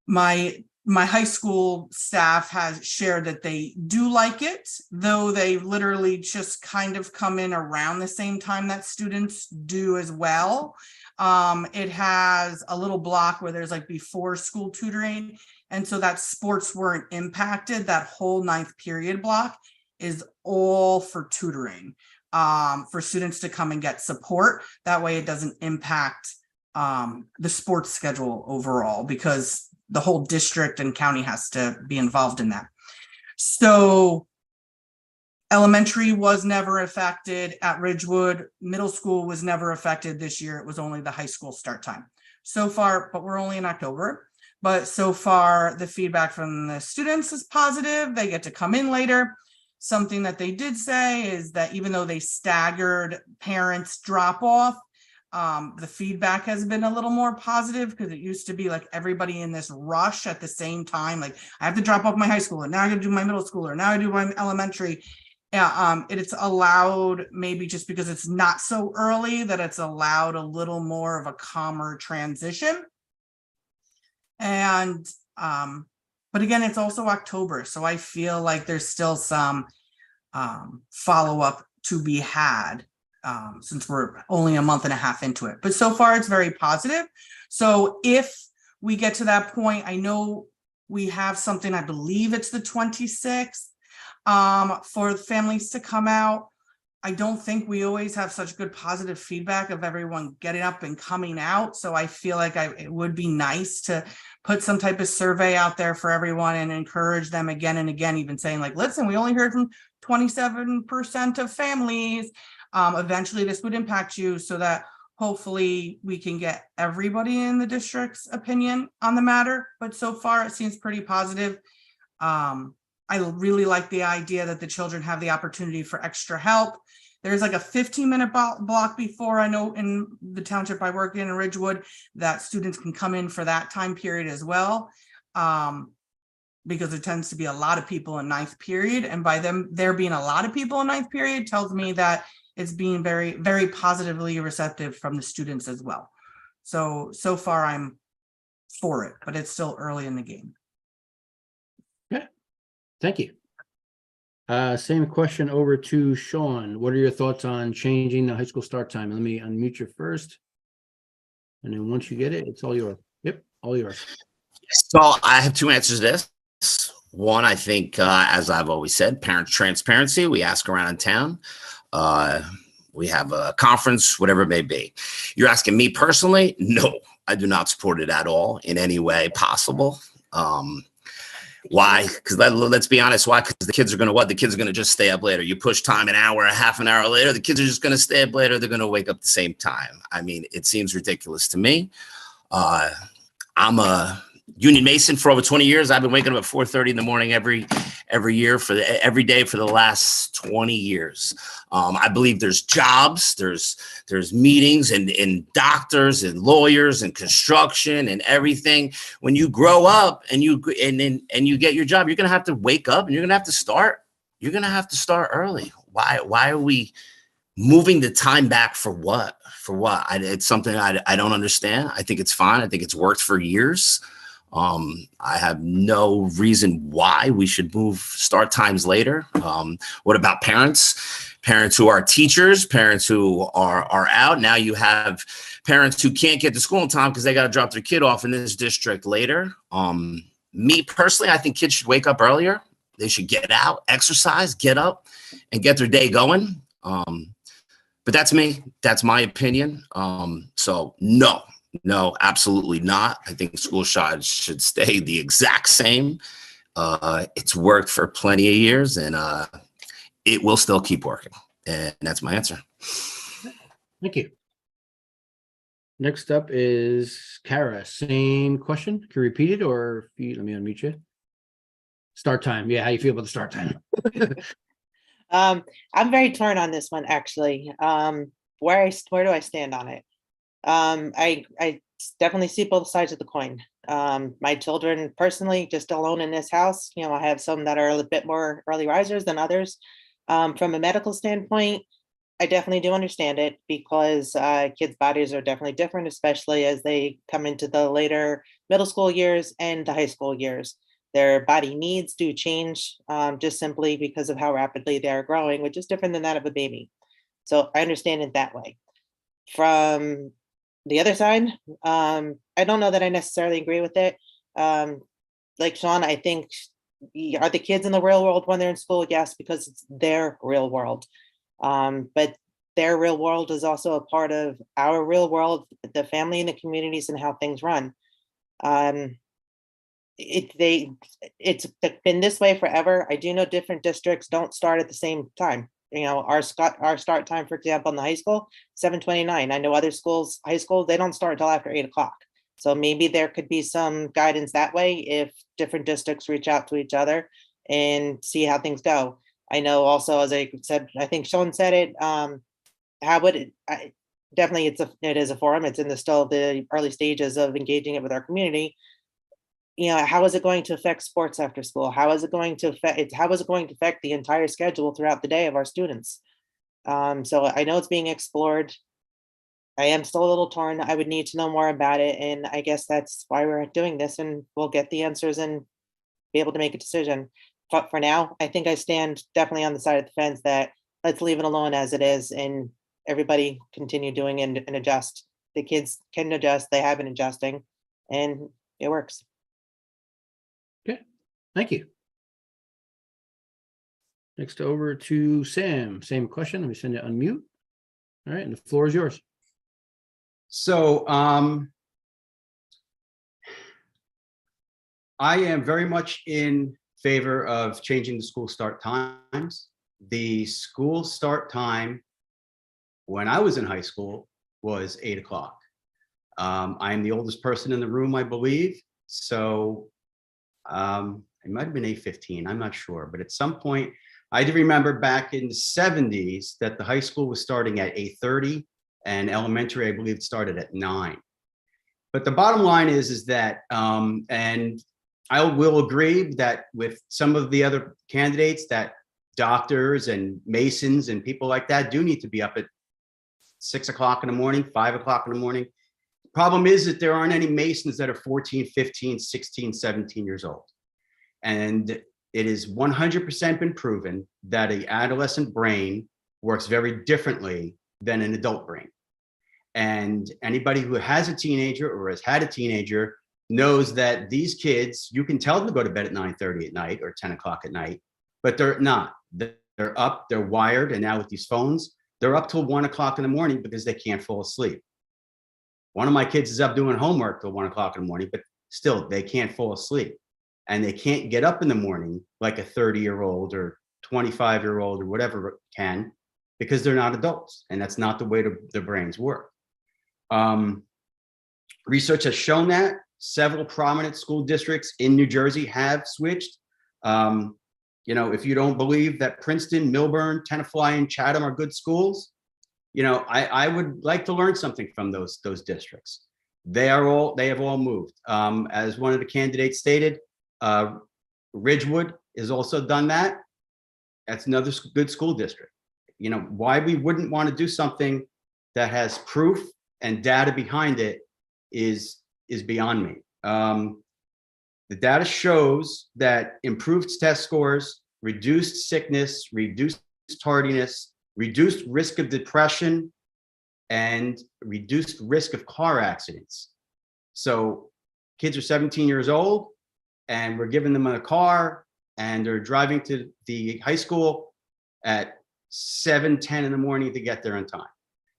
my high school staff has shared that they do like it, though they literally just kind of come in around the same time that students do as well. It has a little block where there's like before school tutoring. And so that sports weren't impacted. That whole 9th period block is all for tutoring, for students to come and get support. That way it doesn't impact the sports schedule overall, because the whole district and county has to be involved in that. So elementary was never affected at Ridgewood. Middle school was never affected this year. It was only the high school start time. So far, but we're only in October. But so far, the feedback from the students is positive. They get to come in later. Something that they did say is that even though they staggered parents drop off, the feedback has been a little more positive, because it used to be like everybody in this rush at the same time. Like, I have to drop off my high school, and now I got to do my middle school, or now I do my elementary. It's allowed, maybe just because it's not so early, that it's allowed a little more of a calmer transition. And but again, it's also October, so I feel like there's still some follow-up to be had, since we're only a month and a half into it. But so far it's very positive. So if we get to that point, I know we have something, I believe it's the 26th, for families to come out. I don't think we always have such good positive feedback of everyone getting up and coming out. So I feel like it would be nice to put some type of survey out there for everyone and encourage them again and again, even saying like, listen, we only heard from 27% of families. Eventually this would impact you, so that hopefully we can get everybody in the district's opinion on the matter. But so far it seems pretty positive. I really like the idea that the children have the opportunity for extra help. There's like a 15-minute block before, I know in the township I work in Ridgewood, that students can come in for that time period as well. Because there tends to be a lot of people in 9th period. And by there being a lot of people in 9th period tells me that it's being very, very positively receptive from the students as well. So far I'm for it, but it's still early in the game. Okay, thank you. Same question over to Sean. What are your thoughts on changing the high school start time? Let me unmute you first. And then once you get it, it's all yours. Yep, all yours. So I have two answers to this. One, I think, as I've always said, parent transparency. We ask around in town. We have a conference, whatever it may be. You're asking me personally? No, I do not support it at all in any way possible. Why? Because let's be honest. Why? Because the kids are going to what? The kids are going to just stay up later. You push time an hour, a half an hour later, the kids are just going to stay up later. They're going to wake up the same time. I mean, it seems ridiculous to me. I'm a union mason for over 20 years. I've been waking up at 4:30 in the morning every year every day for the last 20 years. I believe there's jobs, there's meetings and doctors and lawyers and construction and everything. When you grow up and you get your job, you're gonna have to wake up and you're gonna have to start early. Why are we moving the time back for what? It's something I don't understand. I think it's fine. I think it's worked for years. I have no reason why we should move start times later. What about parents? Parents who are teachers, parents who are out. Now you have parents who can't get to school in time because they got to drop their kid off in this district later. Me personally, I think kids should wake up earlier. They should get out, exercise, get up, and get their day going. But that's me. That's my opinion. So no, absolutely not. I think school should stay the exact same. It's worked for plenty of years, and it will still keep working. And that's my answer. Thank you. Next up is Kara. Same question. Can you repeat it, or let me unmute you? Start time. Yeah, how you feel about the start time? I'm very torn on this one, actually. Where do I stand on it? I definitely see both sides of the coin. My children personally, just alone in this house, you know, I have some that are a little bit more early risers than others. From a medical standpoint, I definitely do understand it because kids' bodies are definitely different, especially as they come into the later middle school years and the high school years. Their body needs do change just simply because of how rapidly they are growing, which is different than that of a baby. So I understand it that way. From the other side, I don't know that I necessarily agree with it. Like Sean, I think, are the kids in the real world when they're in school? Yes, because it's their real world. But their real world is also a part of our real world, the family and the communities and how things run. It's been this way forever. I do know different districts don't start at the same time. You know, our start time, for example, in the high school, 7:29. I know other schools, high school, they don't start until after 8 o'clock. So maybe there could be some guidance that way if different districts reach out to each other and see how things go. I know also, as I said, I think Sean said it, how would it, definitely it is a forum. It's in still the early stages of engaging it with our community. You know, how is it going to affect sports after school? How is it going to affect the entire schedule throughout the day of our students? So I know it's being explored. I am still a little torn. I would need to know more about it. And I guess that's why we're doing this, and we'll get the answers and be able to make a decision. But for now, I think I stand definitely on the side of the fence that let's leave it alone as it is and everybody continue doing and adjust. The kids can adjust. They have been adjusting and it works. Okay, thank you. Next over to Sam. Same question. Let me send it unmute. All right, and the floor is yours. So I am very much in favor of changing the school start times. The school start time when I was in high school was 8 o'clock. I'm the oldest person in the room, I believe. So it might have been 8:15, I'm not sure. But at some point, I do remember back in the 70s that the high school was starting at 8:30 and elementary, I believe, started at 9. But the bottom line is that, and I will agree that with some of the other candidates, that doctors and masons and people like that do need to be up at 6 o'clock in the morning, 5 o'clock in the morning. Problem is that there aren't any masons that are 14, 15, 16, 17 years old. And it is 100% been proven that an adolescent brain works very differently than an adult brain. And anybody who has a teenager or has had a teenager knows that these kids, you can tell them to go to bed at 9:30 at night or 10 o'clock at night, but they're not. They're up, they're wired, and now with these phones, they're up till 1 o'clock in the morning because they can't fall asleep. One of my kids is up doing homework till 1 o'clock in the morning, but still they can't fall asleep. And they can't get up in the morning like a 30-year-old or 25-year-old or whatever can, because they're not adults. And that's not the way the brains work. Research has shown that several prominent school districts in New Jersey have switched. You know, if you don't believe that Princeton, Milburn, Tenafly, and Chatham are good schools, you know, I would like to learn something from those districts. They have all moved. As one of the candidates stated, Ridgewood has also done that. That's another good school district. You know, why we wouldn't want to do something that has proof and data behind it is beyond me. The data shows that improved test scores, reduced sickness, reduced tardiness, reduced risk of depression, and reduced risk of car accidents. So kids are 17 years old and we're giving them a car and they're driving to the high school at 7:10 in the morning to get there in time.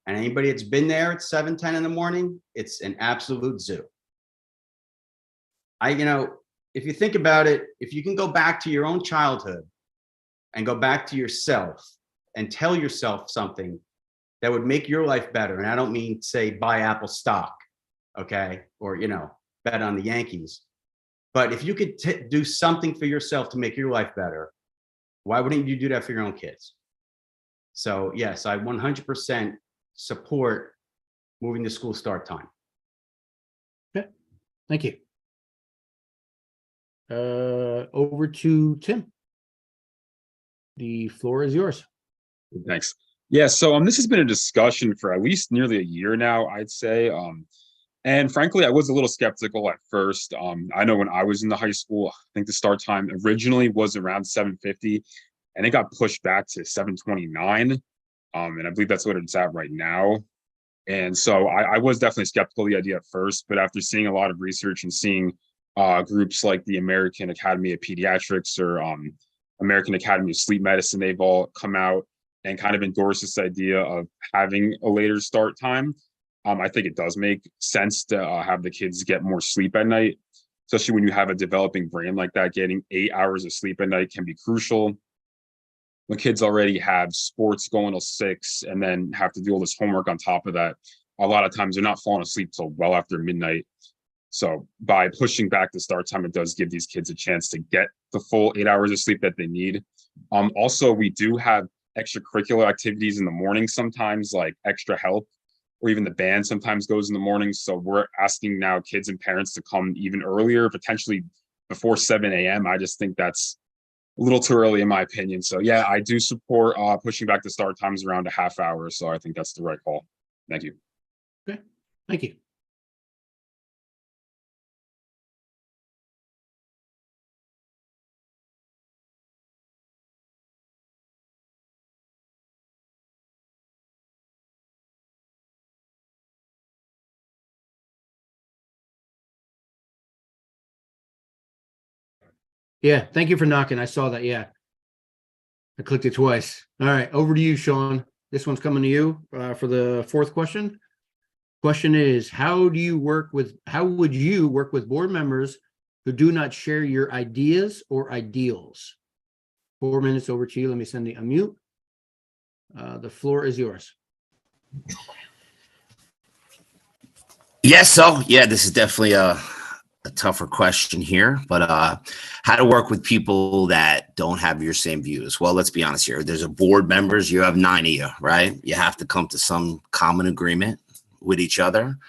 And anybody that's been there at 7:10 in the morning, it's an absolute zoo. If you think about it, if you can go back to your own childhood and go back to yourself and tell yourself something that would make your life better. And I don't mean say buy Apple stock, okay? Or, bet on the Yankees. But if you could do something for yourself to make your life better, why wouldn't you do that for your own kids? So yes, I 100% support moving the school start time. Okay, thank you. Over to Tim. The floor is yours. Thanks. Yeah, so this has been a discussion for at least nearly a year now, I'd say. And frankly, I was a little skeptical at first. I know when I was in the high school, I think the start time originally was around 7:50, and it got pushed back to 7:29. And I believe that's what it's at right now. And so I was definitely skeptical of the idea at first, but after seeing a lot of research and seeing groups like the American Academy of Pediatrics or American Academy of Sleep Medicine, they've all come out and kind of endorse this idea of having a later start time. I think it does make sense to have the kids get more sleep at night, especially when you have a developing brain like that. Getting 8 hours of sleep at night can be crucial. When kids already have sports going till 6 and then have to do all this homework on top of that, a lot of times they're not falling asleep till well after midnight. So by pushing back the start time, it does give these kids a chance to get the full 8 hours of sleep that they need. Also, we do have extracurricular activities in the morning sometimes, like extra help, or even the band sometimes goes in the morning. So we're asking now kids and parents to come even earlier, potentially before 7 a.m. I just think that's a little too early in my opinion. So yeah, I do support pushing back the start times around a half hour. So I think that's the right call. Thank you. Okay, thank you. Yeah, thank you for knocking. I saw that. Yeah, I clicked it twice. All right, over to you, Sean. This one's coming to you for the fourth question. Question is, how would you work with board members who do not share your ideas or ideals? 4 minutes, over to you. Let me send the unmute. The floor is yours. Yes, so yeah, this is definitely a tougher question here, but how to work with people that don't have your same views. Well, let's be honest here. There's a board members, you have 9 of you, right? You have to come to some common agreement with each other.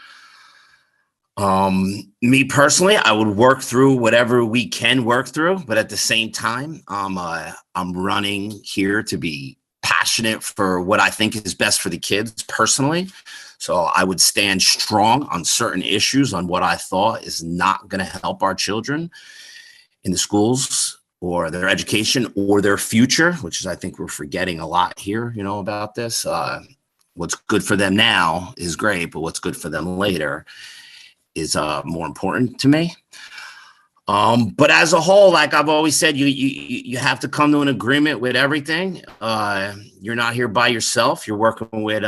Me personally, I would work through whatever we can work through, but at the same time, I'm running here to be passionate for what I think is best for the kids personally. So I would stand strong on certain issues on what I thought is not going to help our children in the schools or their education or their future, which is, I think we're forgetting a lot here, about this. What's good for them now is great, but what's good for them later is more important to me. But as a whole, like I've always said, you have to come to an agreement with everything. You're not here by yourself. You're working with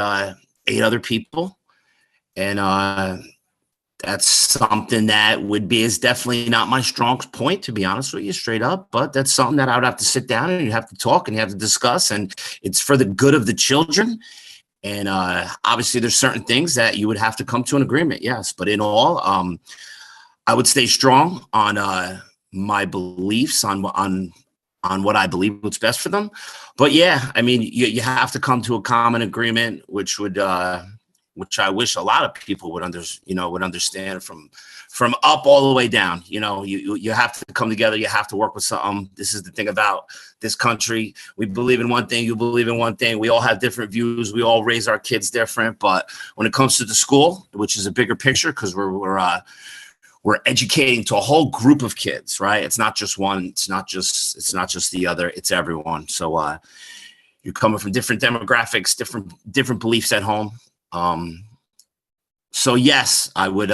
8 other people. And that's something that is definitely not my strong point, to be honest with you, straight up. But that's something that I would have to sit down and you have to talk and you have to discuss. And it's for the good of the children. And obviously there's certain things that you would have to come to an agreement. Yes. But in all, I would stay strong on my beliefs on what I believe what's best for them. But yeah, I mean, you have to come to a common agreement, which I wish a lot of people would understand from up all the way down. You have to come together. You have to work with something. This is the thing about this country. We believe in one thing. You believe in one thing. We all have different views. We all raise our kids different. But when it comes to the school, which is a bigger picture, because we're educating to a whole group of kids, right? It's not just one. It's not just the other. It's everyone. So you're coming from different demographics, different beliefs at home. So yes, I would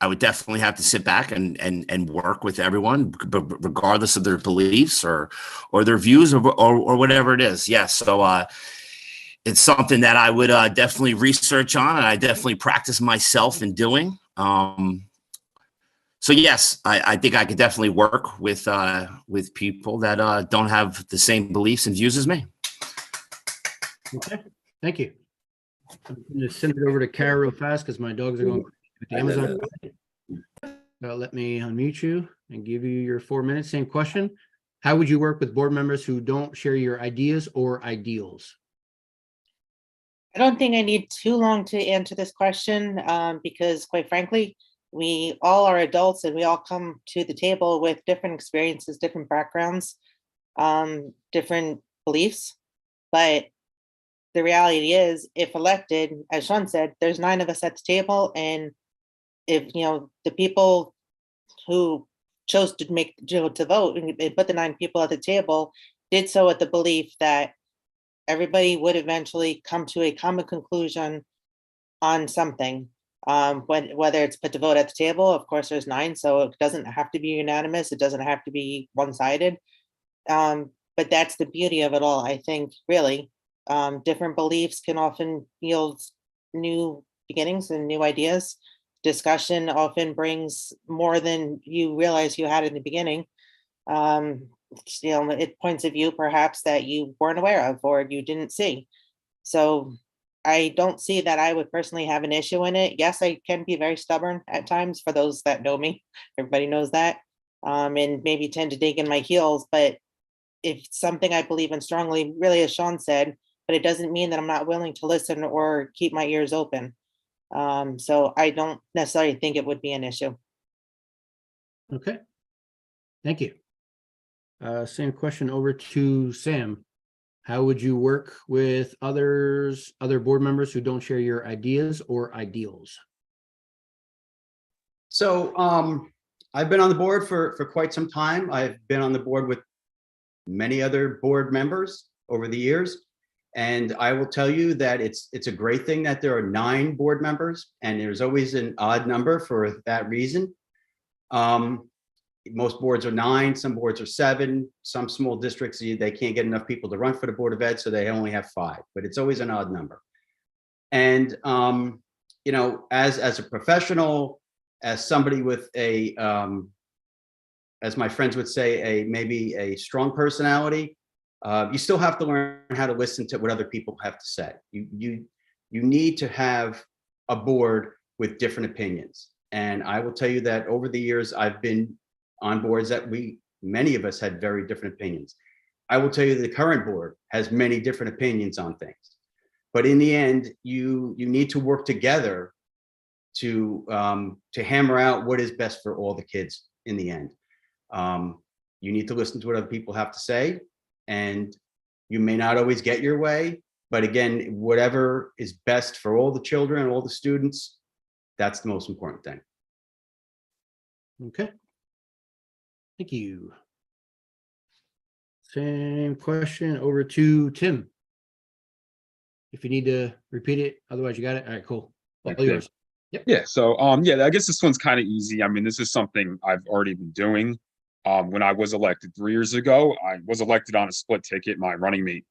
I would definitely have to sit back and work with everyone, regardless of their beliefs or their views or whatever it is. Yes. So it's something that I would definitely research on, and I definitely practice myself in doing. So yes, I think I could definitely work with people that don't have the same beliefs and views as me. Okay, thank you. I'm gonna send it over to Kara real fast because my dogs are going crazy with the Amazon. Let me unmute you and give you your 4 minutes. Same question. How would you work with board members who don't share your ideas or ideals? I don't think I need too long to answer this question, because quite frankly, we all are adults and we all come to the table with different experiences, different backgrounds, different beliefs. But the reality is, if elected, as Sean said, there's 9 of us at the table. And if, the people who chose to to vote and put the 9 people at the table did so with the belief that everybody would eventually come to a common conclusion on something. Whether it's put to vote at the table, of course, there's 9, so it doesn't have to be unanimous. It doesn't have to be one-sided. But that's the beauty of it all, I think, really. Different beliefs can often yield new beginnings and new ideas. Discussion often brings more than you realize you had in the beginning. It points of view perhaps that you weren't aware of or you didn't see. So I don't see that I would personally have an issue in it. Yes, I can be very stubborn at times, for those that know me. Everybody knows that. And maybe tend to dig in my heels. But if something I believe in strongly, really, as Sean said, but it doesn't mean that I'm not willing to listen or keep my ears open. So I don't necessarily think it would be an issue. Okay, thank you. Same question over to Sam. How would you work with other board members who don't share your ideas or ideals? So I've been on the board for quite some time. I've been on the board with many other board members over the years. And I will tell you that it's a great thing that there are 9 board members, and there's always an odd number for that reason. Most boards are 9, some boards are 7, some small districts, they can't get enough people to run for the Board of Ed, so they only have 5, but it's always an odd number. And, as a professional, as somebody with a, as my friends would say, maybe a strong personality, you still have to learn how to listen to what other people have to say. You need to have a board with different opinions. And I will tell you that over the years, I've been on boards that many of us had very different opinions. I will tell you the current board has many different opinions on things. But in the end, you need to work together to hammer out what is best for all the kids in the end. You need to listen to what other people have to say, and you may not always get your way, but again, whatever is best for all the children, all the students, that's the most important thing. Okay. Thank you. Same question over to Tim. If you need to repeat it, otherwise you got it. All right, cool. All yours. Yep. Yeah. So, I guess this one's kind of easy. I mean, this is something I've already been doing. When I was elected 3 years ago, I was elected on a split ticket. My running mate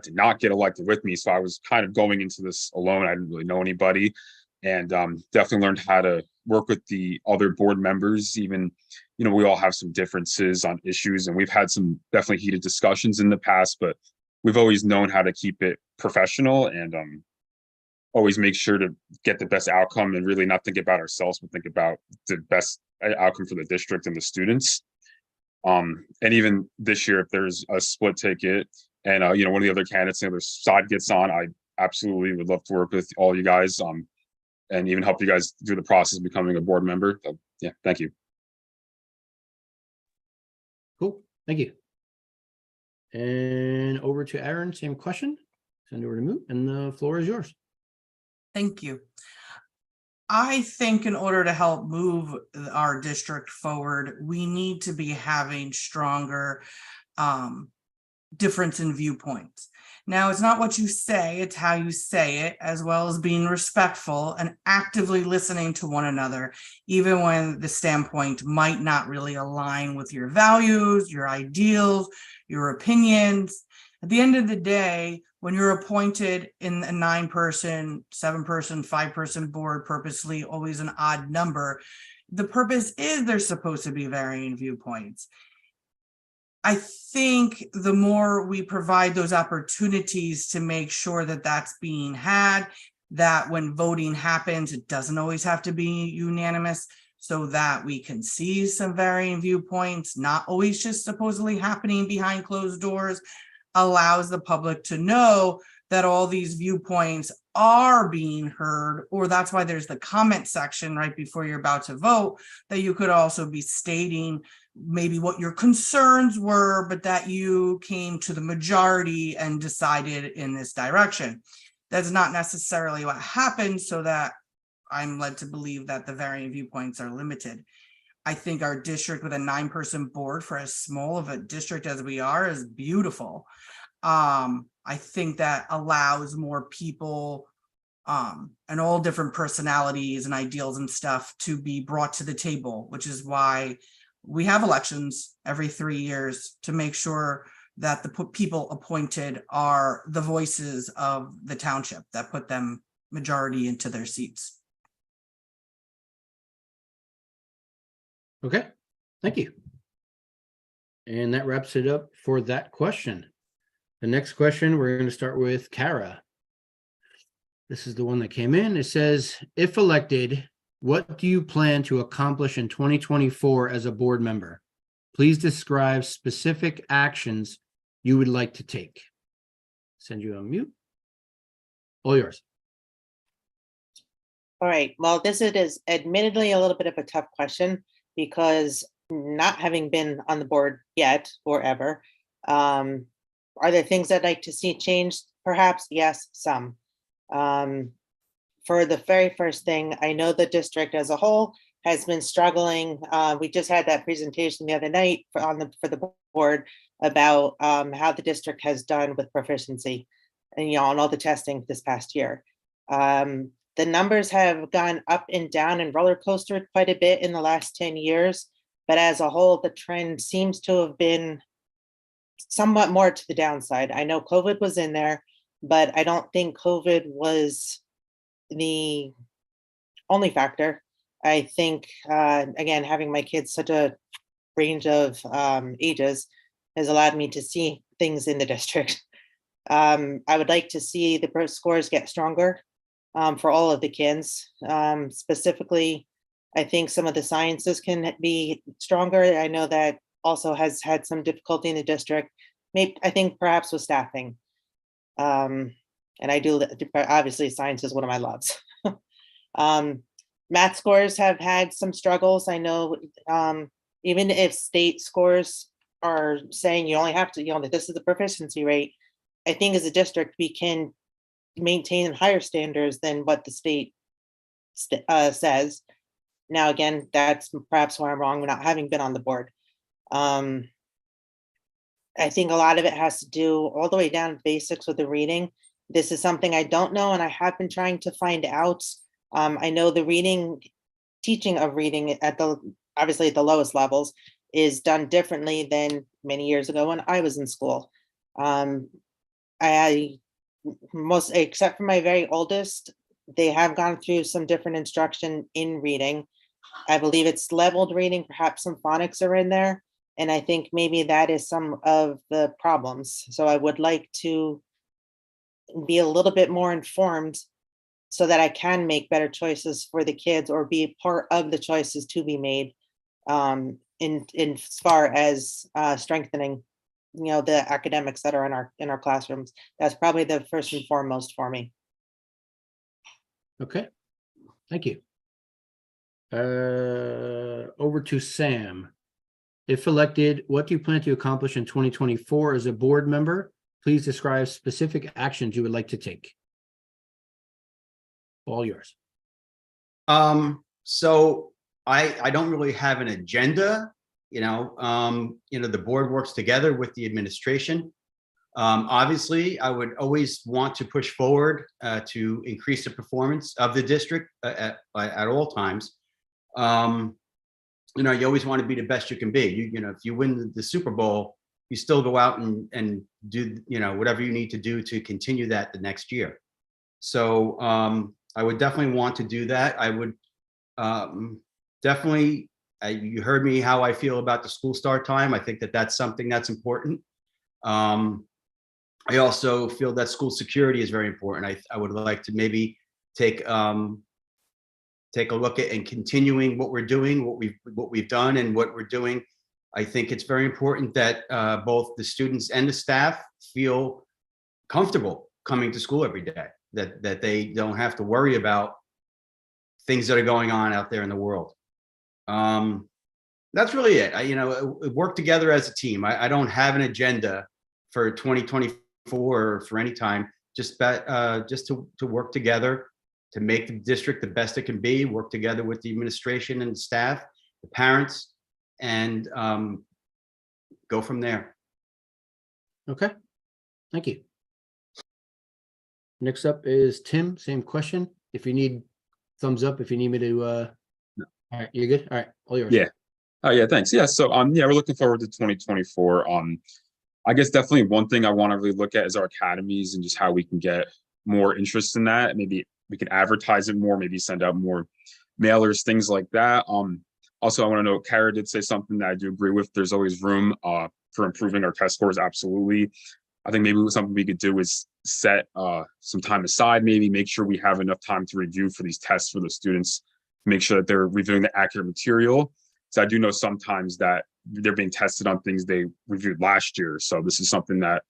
did not get elected with me. So I was kind of going into this alone. I didn't really know anybody, and definitely learned how to work with the other board members. Even, we all have some differences on issues, and we've had some definitely heated discussions in the past, but we've always known how to keep it professional and always make sure to get the best outcome and really not think about ourselves, but think about the best outcome for the district and the students. And even this year, if there's a split ticket and, one of the other candidates on the other side gets on, I absolutely would love to work with all you guys and even help you guys through the process of becoming a board member. So, yeah, thank you. Cool. Thank you. And over to Aaron, same question. Send over to Moot, and the floor is yours. Thank you. I think in order to help move our district forward, we need to be having stronger difference in viewpoints. Now, it's not what you say, it's how you say it, as well as being respectful and actively listening to one another, even when the standpoint might not really align with your values, your ideals, your opinions. At the end of the day, when you're appointed in a 9-person, 7-person, 5-person board, purposely always an odd number, the purpose is there's supposed to be varying viewpoints. I think the more we provide those opportunities to make sure that that's being had, that when voting happens, it doesn't always have to be unanimous, so that we can see some varying viewpoints, not always just supposedly happening behind closed doors, allows the public to know that all these viewpoints are being heard, or that's why there's the comment section right before you're about to vote, that you could also be stating maybe what your concerns were, but that you came to the majority and decided in this direction. That's not necessarily what happened, so that I'm led to believe that the varying viewpoints are limited. I think our district with a 9-person board, for as small of a district as we are, is beautiful. I think that allows more people and all different personalities and ideals and stuff to be brought to the table, which is why we have elections every 3 years to make sure that the people appointed are the voices of the township that put them majority into their seats. Okay, thank you. And that wraps it up for that question. The next question, we're going to start with Kara. This is the one that came in. It says, if elected, what do you plan to accomplish in 2024 as a board member? Please describe specific actions you would like to take. Send you on mute. All yours. All right, well, this is admittedly a little bit of a tough question, because not having been on the board yet or ever, are there things I'd like to see changed? Perhaps, yes, some. For the very first thing, I know the district as a whole has been struggling. We just had that presentation the other night for the board about how the district has done with proficiency and all the testing this past year. The numbers have gone up and down and roller coastered quite a bit in the last 10 years, but as a whole, the trend seems to have been somewhat more to the downside. I know COVID was in there, but I don't think COVID was the only factor. I think, again, having my kids such a range of ages has allowed me to see things in the district. I would like to see the scores get stronger for all of the kids. Specifically, I think some of the sciences can be stronger. I know that also has had some difficulty in the district. Maybe, I think perhaps with staffing. And I do, obviously science is one of my loves. Math scores have had some struggles. I know even if state scores are saying you only have to, that this is the proficiency rate, I think as a district, we can maintain higher standards than what the state says. Now, again, that's perhaps where I'm wrong, not having been on the board. I think a lot of it has to do all the way down to basics with the reading. This is something I don't know, and I have been trying to find out. I know the teaching of reading obviously at the lowest levels is done differently than many years ago when I was in school. Except for my very oldest, they have gone through some different instruction in reading. I believe it's leveled reading, perhaps some phonics are in there. And I think maybe that is some of the problems. So I would like to be a little bit more informed so that I can make better choices for the kids or be part of the choices to be made in as far as strengthening, the academics that are in our classrooms. That's probably the first and foremost for me. Okay, thank you. Over to Sam. If elected, what do you plan to accomplish in 2024 as a board member? Please describe specific actions you would like to take. All yours. So I don't really have an agenda. The board works together with the administration. Obviously, I would always want to push forward to increase the performance of the district at all times. You know, you always want to be the best you can be. You know, if you win the Super Bowl, you still go out and do, you know, whatever you need to do to continue that the next year. So I would definitely want to do that. I would definitely, you heard me how I feel about the school start time. I think that that's something that's important. I also feel that school security is very important. I would like to maybe take a look at and continuing what we're doing, what we've done and what we're doing. I think it's very important that both the students and the staff feel comfortable coming to school every day, that they don't have to worry about things that are going on out there in the world. That's really it. You know, work together as a team. I don't have an agenda for 2024 or for any time, just to work together to make the district the best it can be, work together with the administration and the staff, the parents, and go from there. Okay, thank you. Next up is Tim, same question. If you need thumbs up, if you need me to, all right, you're good? All right, all yours. Yeah. Oh yeah, thanks. Yeah. So yeah, we're looking forward to 2024. I guess definitely one thing I want to really look at is our academies and just how we can get more interest in that. Maybe we can advertise it more, maybe send out more mailers, things like that. Also, I want to know, Kara did say something that I do agree with. There's always room for improving our test scores. Absolutely. I think maybe something we could do is set some time aside, maybe make sure we have enough time to review for these tests for the students, make sure that they're reviewing the accurate material. So I do know sometimes that they're being tested on things they reviewed last year. So this is something that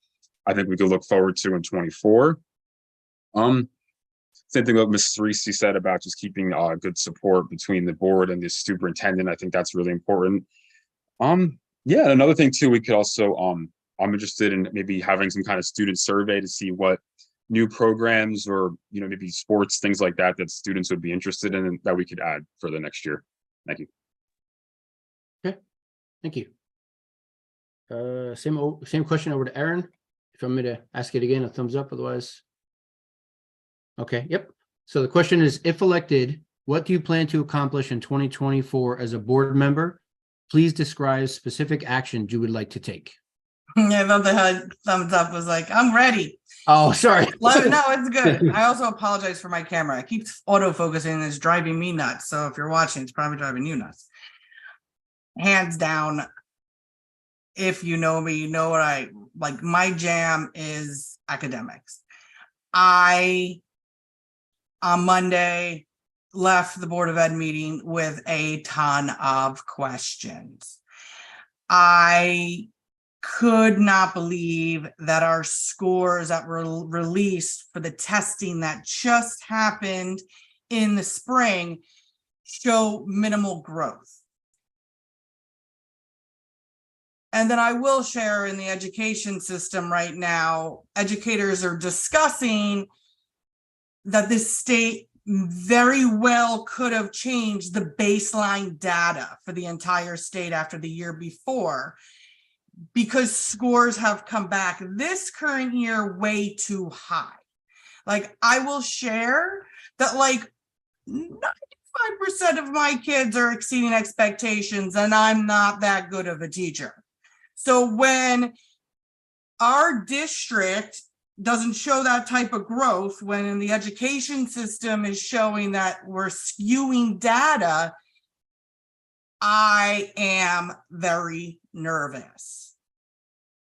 I think we could look forward to in 24. Same thing what Mrs. Reese said about just keeping good support between the board and the superintendent. I think that's really important. Yeah, another thing too, we could also, I'm interested in maybe having some kind of student survey to see what new programs or, you know, maybe sports, things like that, that students would be interested in and that we could add for the next year. Thank you. Okay, thank you. Same question over to Aaron. If you want me to ask it again, a thumbs up, otherwise. Okay, yep. So the question is, if elected, what do you plan to accomplish in 2024 as a board member? Please describe specific actions you would like to take. Yeah, I thought the thumbs up was like, I'm ready. Oh, sorry. No, it's good. I also apologize for my camera. It keeps autofocusing and it's driving me nuts. So if you're watching, it's probably driving you nuts. Hands down, if you know me, you know what I like. My jam is academics. I, on Monday, left the Board of Ed meeting with a ton of questions. I could not believe that our scores that were released for the testing that just happened in the spring show minimal growth. And then I will share, in the education system right now, educators are discussing that this state very well could have changed the baseline data for the entire state after the year before, because scores have come back this current year way too high. Like, I will share that like 95% of my kids are exceeding expectations, and I'm not that good of a teacher. So when our district doesn't show that type of growth, when in the education system is showing that we're skewing data, I am very nervous.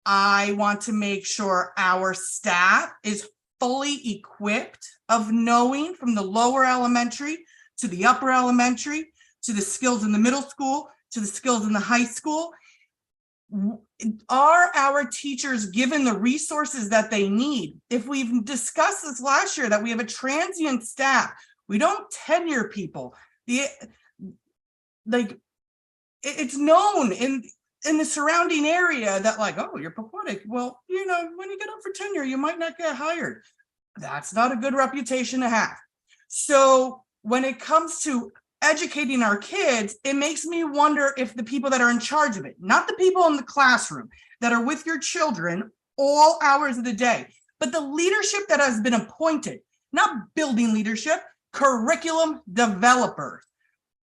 I want to make sure our staff is fully equipped of knowing from the lower elementary to the upper elementary, to the skills in the middle school, to the skills in the high school. Are our teachers given the resources that they need? If we've discussed this last year, that we have a transient staff, we don't tenure people. It's known in the surrounding area that like, oh, you're Pequannock. Well, you know, when you get up for tenure, you might not get hired. That's not a good reputation to have. So when it comes to educating our kids, it makes me wonder if the people that are in charge of it, not the people in the classroom that are with your children all hours of the day. But the leadership that has been appointed, not building leadership, curriculum developers,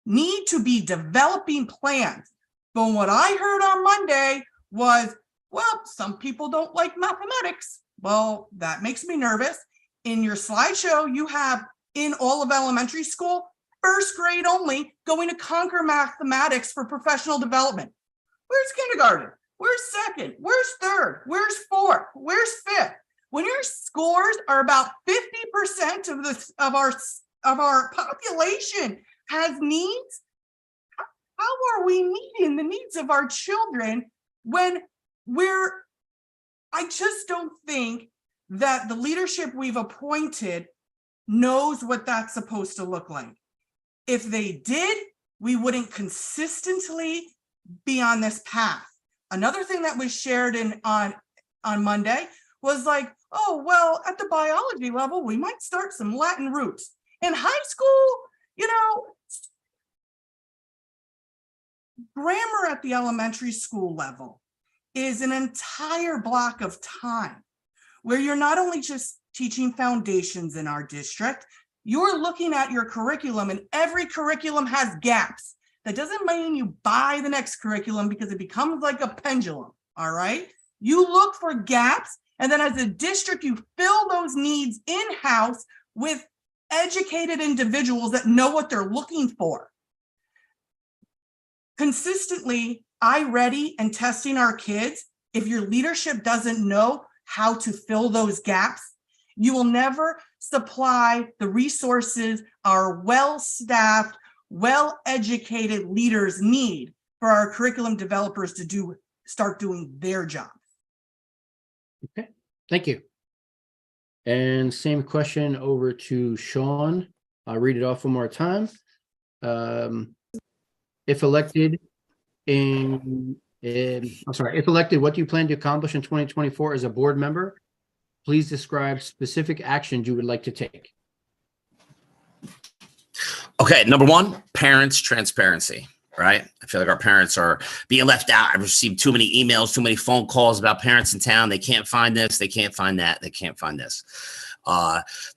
need to be developing plans. But what I heard on Monday was, well, some people don't like mathematics. Well, that makes me nervous. In your slideshow, you have in all of elementary school, first grade only, going to conquer mathematics for professional development. Where's kindergarten? Where's second? Where's third? Where's fourth? Where's fifth? When your scores are about 50% of our population has needs, how are we meeting the needs of our children when I just don't think that the leadership we've appointed knows what that's supposed to look like. If they did, we wouldn't consistently be on this path. Another thing that was shared on Monday was like, oh, well, at the biology level, we might start some Latin roots. In high school, grammar at the elementary school level is an entire block of time where you're not only just teaching foundations in our district, you're looking at your curriculum, and every curriculum has gaps. That doesn't mean you buy the next curriculum because it becomes like a pendulum, all right? You look for gaps, and then as a district, you fill those needs in-house with educated individuals that know what they're looking for. Consistently, iReady and testing our kids, if your leadership doesn't know how to fill those gaps, you will never supply the resources our well-staffed, well-educated leaders need for our curriculum developers to start doing their job. Okay, thank you. And same question over to Sean. I'll read it off one more time. If elected, what do you plan to accomplish in 2024 as a board member? Please describe specific actions you would like to take. Okay, number one, parents' transparency, right? I feel like our parents are being left out. I've received too many emails, too many phone calls about parents in town. They can't find this, they can't find that, they can't find this.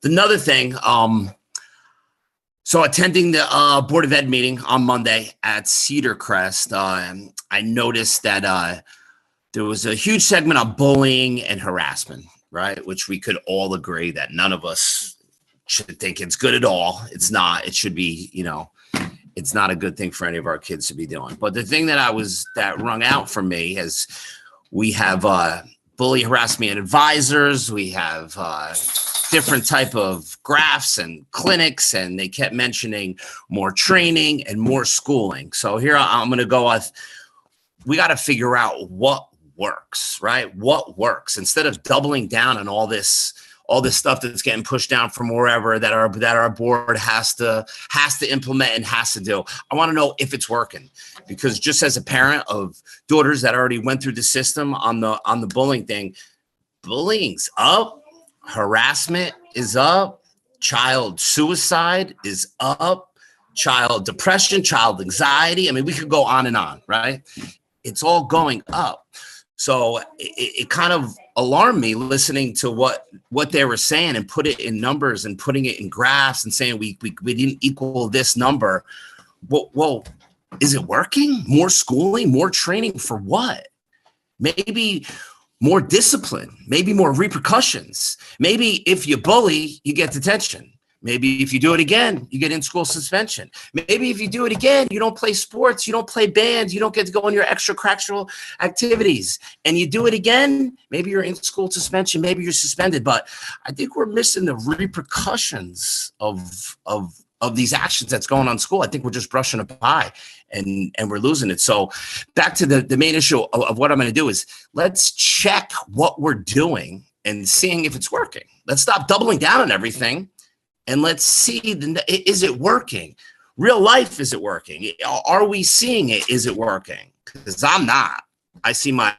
Another thing, so attending the Board of Ed meeting on Monday at Cedar Crest, I noticed that there was a huge segment on bullying and harassment, right? Which we could all agree that none of us should think it's good at all. It's not. It should be, it's not a good thing for any of our kids to be doing. But the thing that rung out for me is we have bully, harassment advisors. We have different type of graphs and clinics, and they kept mentioning more training and more schooling. So here I'm going to go with, we got to figure out what works, right? What works instead of doubling down on all this stuff that's getting pushed down from wherever that our board has to implement and has to do. I want to know if it's working, because just as a parent of daughters that already went through the system on the bullying thing, bullying's up. Harassment is up, child suicide is up, child depression, child anxiety. I mean, we could go on and on, right? It's all going up. So it kind of alarmed me listening to what they were saying and put it in numbers and putting it in graphs and saying we didn't equal this number. Well, is it working? More schooling, more training for what? Maybe more discipline, maybe more repercussions. Maybe if you bully, you get detention. Maybe if you do it again, you get in-school suspension. Maybe if you do it again, you don't play sports, you don't play bands, you don't get to go on your extracurricular activities, and you do it again, maybe you're in school suspension, maybe you're suspended. But I think we're missing the repercussions of these actions that's going on in school. I think we're just brushing it by and we're losing it. So back to the main issue of what I'm going to do is let's check what we're doing and seeing if it's working. Let's stop doubling down on everything. And let's see, is it working? Real life, is it working? Are we seeing it? Is it working? Because I'm not. I see my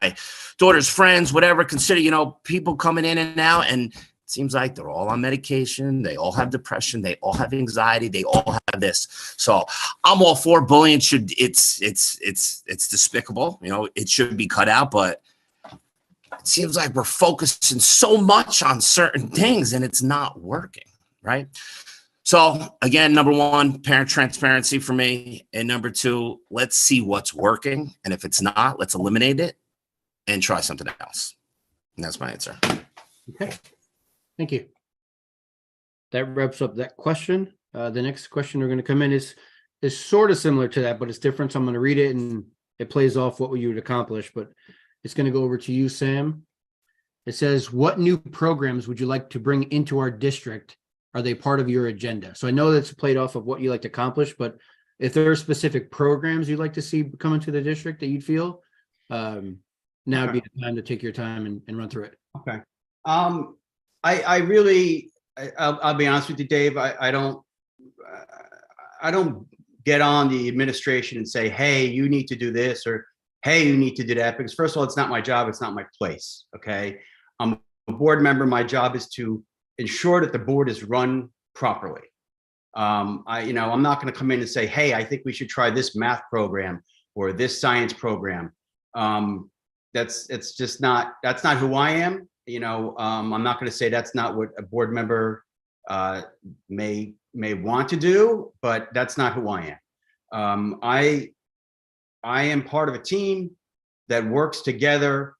daughter's friends, whatever, consider, people coming in and out, and it seems like they're all on medication. They all have depression. They all have anxiety. They all have this. So I'm all for bullying. It's despicable. It should be cut out, but it seems like we're focusing so much on certain things and it's not working, right? So again, number one, parent transparency for me. And number two, let's see what's working. And if it's not, let's eliminate it and try something else. And that's my answer. Okay, thank you. That wraps up that question. The next question we're going to come in is sort of similar to that, but it's different. So I'm going to read it and it plays off what you would accomplish, but it's going to go over to you, Sam. It says, what new programs would you like to bring into our district? Are they part of your agenda? So I know that's played off of what you like to accomplish, but if there are specific programs you'd like to see come into the district that you'd feel, now would be the time to take your time and run through it. Okay. I really, I'll be honest with you, Dave. I don't get on the administration and say, hey, you need to do this, or hey, you need to do that, because first of all, it's not my job. It's not my place. Okay. I'm a board member. My job is to ensure that the board is run properly. I'm not going to come in and say, hey, I think we should try this math program or this science program. That's not who I am. I'm not going to say that's not what a board member may want to do, but that's not who I am. I am part of a team that works together.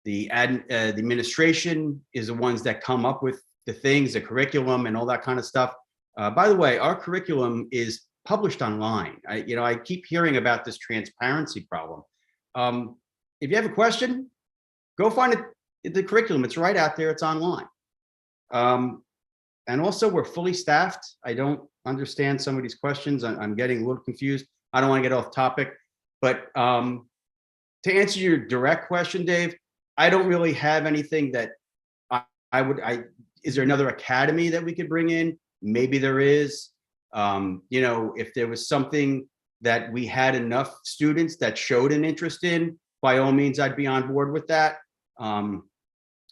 The administration is the ones that come up with the things, the curriculum and all that kind of stuff. By the way, our curriculum is published online. I keep hearing about this transparency problem. If you have a question, go find the curriculum. It's right out there. It's online. And also, we're fully staffed. I don't understand some of these questions. I'm getting a little confused. I don't want to get off topic, but to answer your direct question, Dave, I don't really have anything that is there another academy that we could bring in? Maybe there is. If there was something that we had enough students that showed an interest in, by all means, I'd be on board with that. I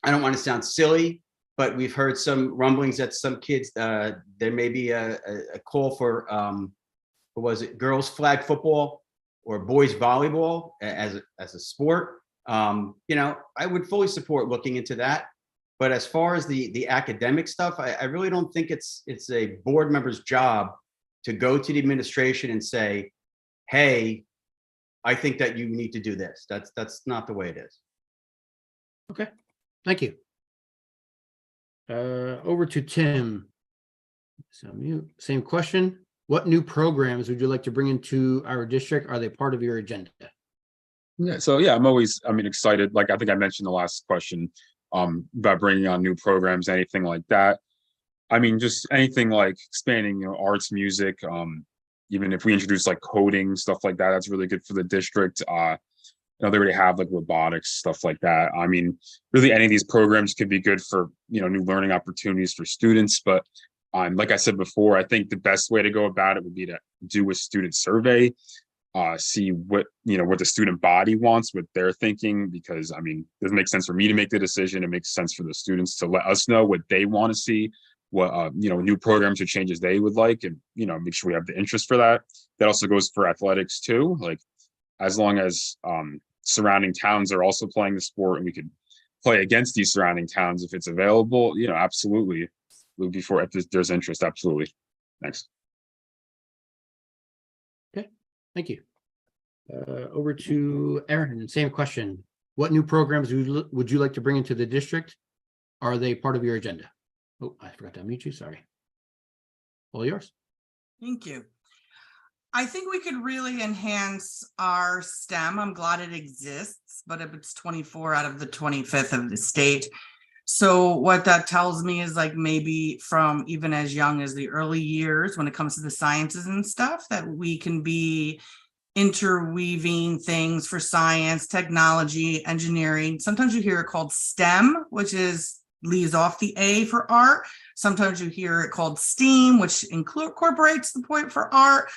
don't want to sound silly, but we've heard some rumblings that some kids, there may be a call for, what was it, girls flag football or boys volleyball as a sport. I would fully support looking into that. But as far as the academic stuff, I really don't think it's a board member's job to go to the administration and say, hey, I think that you need to do this. That's not the way it is. Okay, thank you. Over to Tim. So mute. Same question. What new programs would you like to bring into our district? Are they part of your agenda? Yeah, so yeah, I'm excited. Like I think I mentioned the last question about bringing on new programs, anything like that. Just anything like expanding, arts, music. Even if we introduce like coding, stuff like that, that's really good for the district. They already have like robotics, stuff like that. Really any of these programs could be good for, new learning opportunities for students. But like I said before, I think the best way to go about it would be to do a student survey, see what the student body wants, what they're thinking, because it doesn't make sense for me to make the decision. It makes sense for the students to let us know what they want to see, what new programs or changes they would like, and make sure we have the interest for that. That also goes for athletics too. Like as long as surrounding towns are also playing the sport and we could play against these surrounding towns if it's available, absolutely. We'll be for if there's interest, absolutely. Thanks. Okay, thank you. Over to Aaron, same question. What new programs would you like to bring into the district? Are they part of your agenda? Oh, I forgot to unmute you, sorry. All yours. Thank you. I think we could really enhance our STEM. I'm glad it exists, but if it's 24 out of the 25th of the state. So what that tells me is like maybe from even as young as the early years, when it comes to the sciences and stuff, that we can be interweaving things for science, technology, engineering. Sometimes you hear it called STEM, which leaves off the A for art. Sometimes you hear it called STEAM, which incorporates the point for art.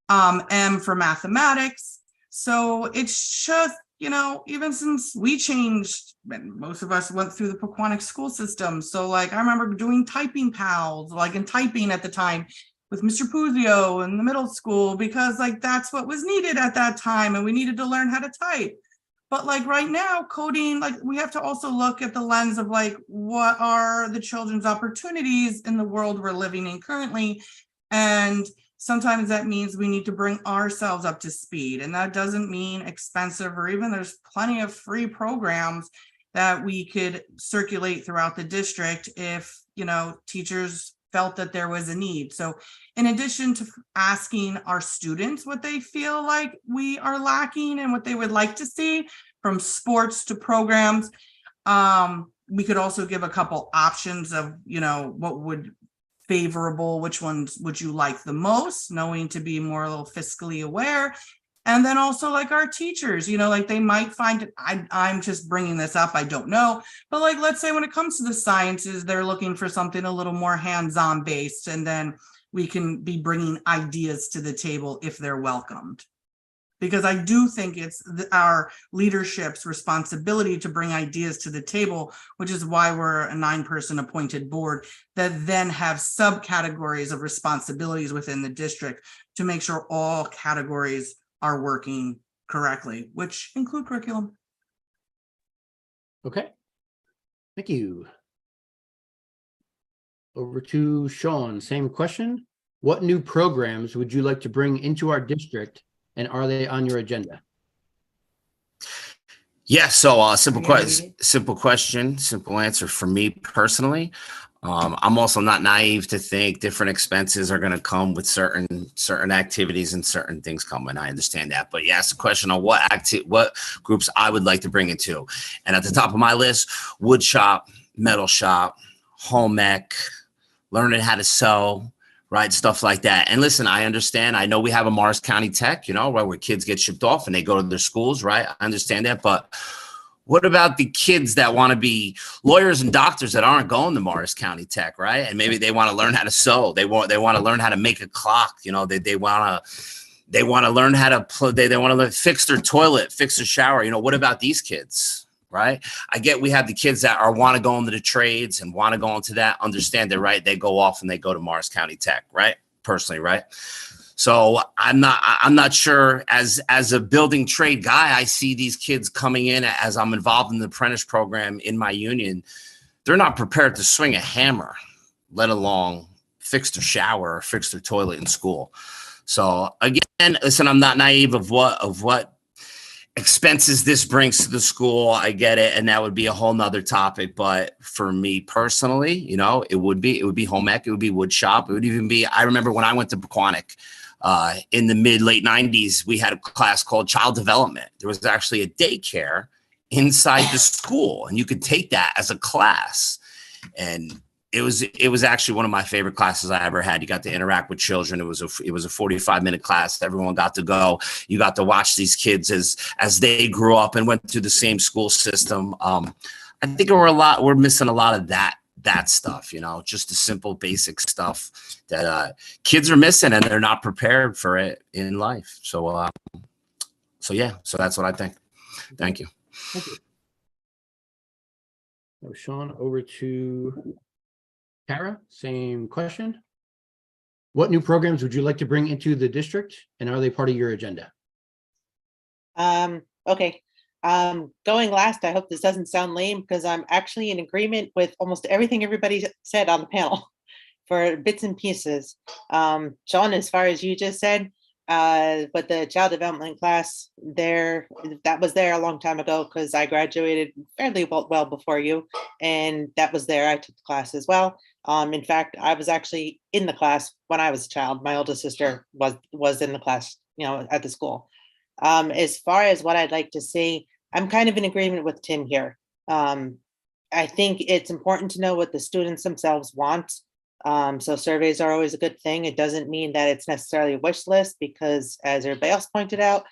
M for mathematics. So it's just, even since we changed, and most of us went through the Pequannock school system. So like, I remember doing typing pals, like in typing at the time with Mr. Puzio in the middle school, because like, that's what was needed at that time. And we needed to learn how to type. But like right now, coding, like we have to also look at the lens of like, what are the children's opportunities in the world we're living in currently? And sometimes that means we need to bring ourselves up to speed. And that doesn't mean expensive, or even there's plenty of free programs that we could circulate throughout the district if, you know, teachers felt that there was a need. So in addition to asking our students what they feel like we are lacking and what they would like to see from sports to programs, we could also give a couple options of, you know, what would favorable, which ones would you like the most, knowing to be more a little fiscally aware. And then also like our teachers, you know, like they might find it, I'm just bringing this up, I don't know, but like, let's say when it comes to the sciences, they're looking for something a little more hands-on based, and then we can be bringing ideas to the table if they're welcomed. Because I do think it's our leadership's responsibility to bring ideas to the table, which is why we're a 9-person appointed board that then have subcategories of responsibilities within the district to make sure all categories are working correctly, which include curriculum. Okay. Thank you. Over to Sean, same question. What new programs would you like to bring into our district, and are they on your agenda? Yeah, so simple Yeah, maybe. question, simple answer for me personally. I'm also not naive to think different expenses are going to come with certain activities and certain things coming. I understand that, but you asked the question on what groups I would like to bring it to, and at the top of my list, wood shop, metal shop, home ec, learning how to sew, right? Stuff like that. And listen, I understand. I know we have a Morris County Tech, you know, right, where kids get shipped off and they go to their schools, right? I understand that. But what about the kids that want to be lawyers and doctors that aren't going to Morris County Tech, right? And maybe they want to learn how to sew. They want to learn how to make a clock. You know, they want to learn how to they want to fix their toilet, fix their shower. You know, what about these kids? Right. I get we have the kids that want to go into the trades and want to go into that, understand that, right? They go off and they go to Morris County Tech, right? Personally, right? So I'm not sure as a building trade guy, I see these kids coming in as I'm involved in the apprentice program in my union. They're not prepared to swing a hammer, let alone fix their shower or fix their toilet in school. So again, listen, I'm not naive of what expenses this brings to the school. I get it. And that would be a whole nother topic. But for me personally, you know, it would be home ec, it would be wood shop. It would even be, I remember when I went to Pequannock in the late 90s, we had a class called child development. There was actually a daycare inside the school, and you could take that as a class. And it was actually one of my favorite classes I ever had. You got to interact with children. It was a 45-minute class. Everyone got to go. You got to watch these kids as they grew up and went through the same school system. I think we're missing a lot of that stuff, you know, just the simple basic stuff that kids are missing, and they're not prepared for it in life. So yeah, so that's what I think. Thank you. Thank you. So Sean, over to Kara, same question. What new programs would you like to bring into the district, and are they part of your agenda? Okay. Going last, I hope this doesn't sound lame, because I'm actually in agreement with almost everything everybody said on the panel for bits and pieces. Sean, as far as you just said, but the child development class that was there a long time ago, because I graduated fairly well before you, and that was there. I took the class as well. In fact, I was actually in the class when I was a child. My oldest sister was in the class, you know, at the school. As far as what I'd like to see, I'm kind of in agreement with Tim here. I think it's important to know what the students themselves want. So surveys are always a good thing. It doesn't mean that it's necessarily a wish list, because as everybody else pointed out,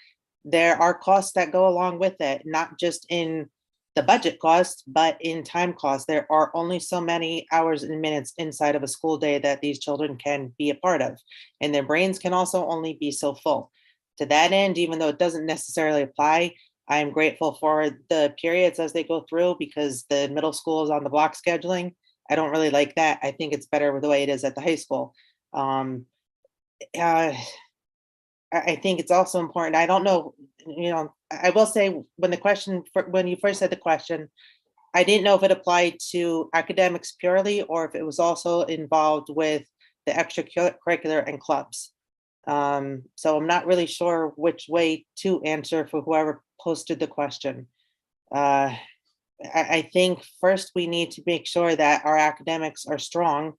there are costs that go along with it, not just in the budget costs, but in time costs. There are only so many hours and minutes inside of a school day that these children can be a part of, and their brains can also only be so full. To that end, even though it doesn't necessarily apply, I'm grateful for the periods as they go through, because the middle school is on the block scheduling. I don't really like that. I think it's better with the way it is at the high school. I think it's also important. I don't know, I will say when you first said the question, I didn't know if it applied to academics purely or if it was also involved with the extracurricular and clubs. So I'm not really sure which way to answer for whoever posted the question. I think first we need to make sure that our academics are strong.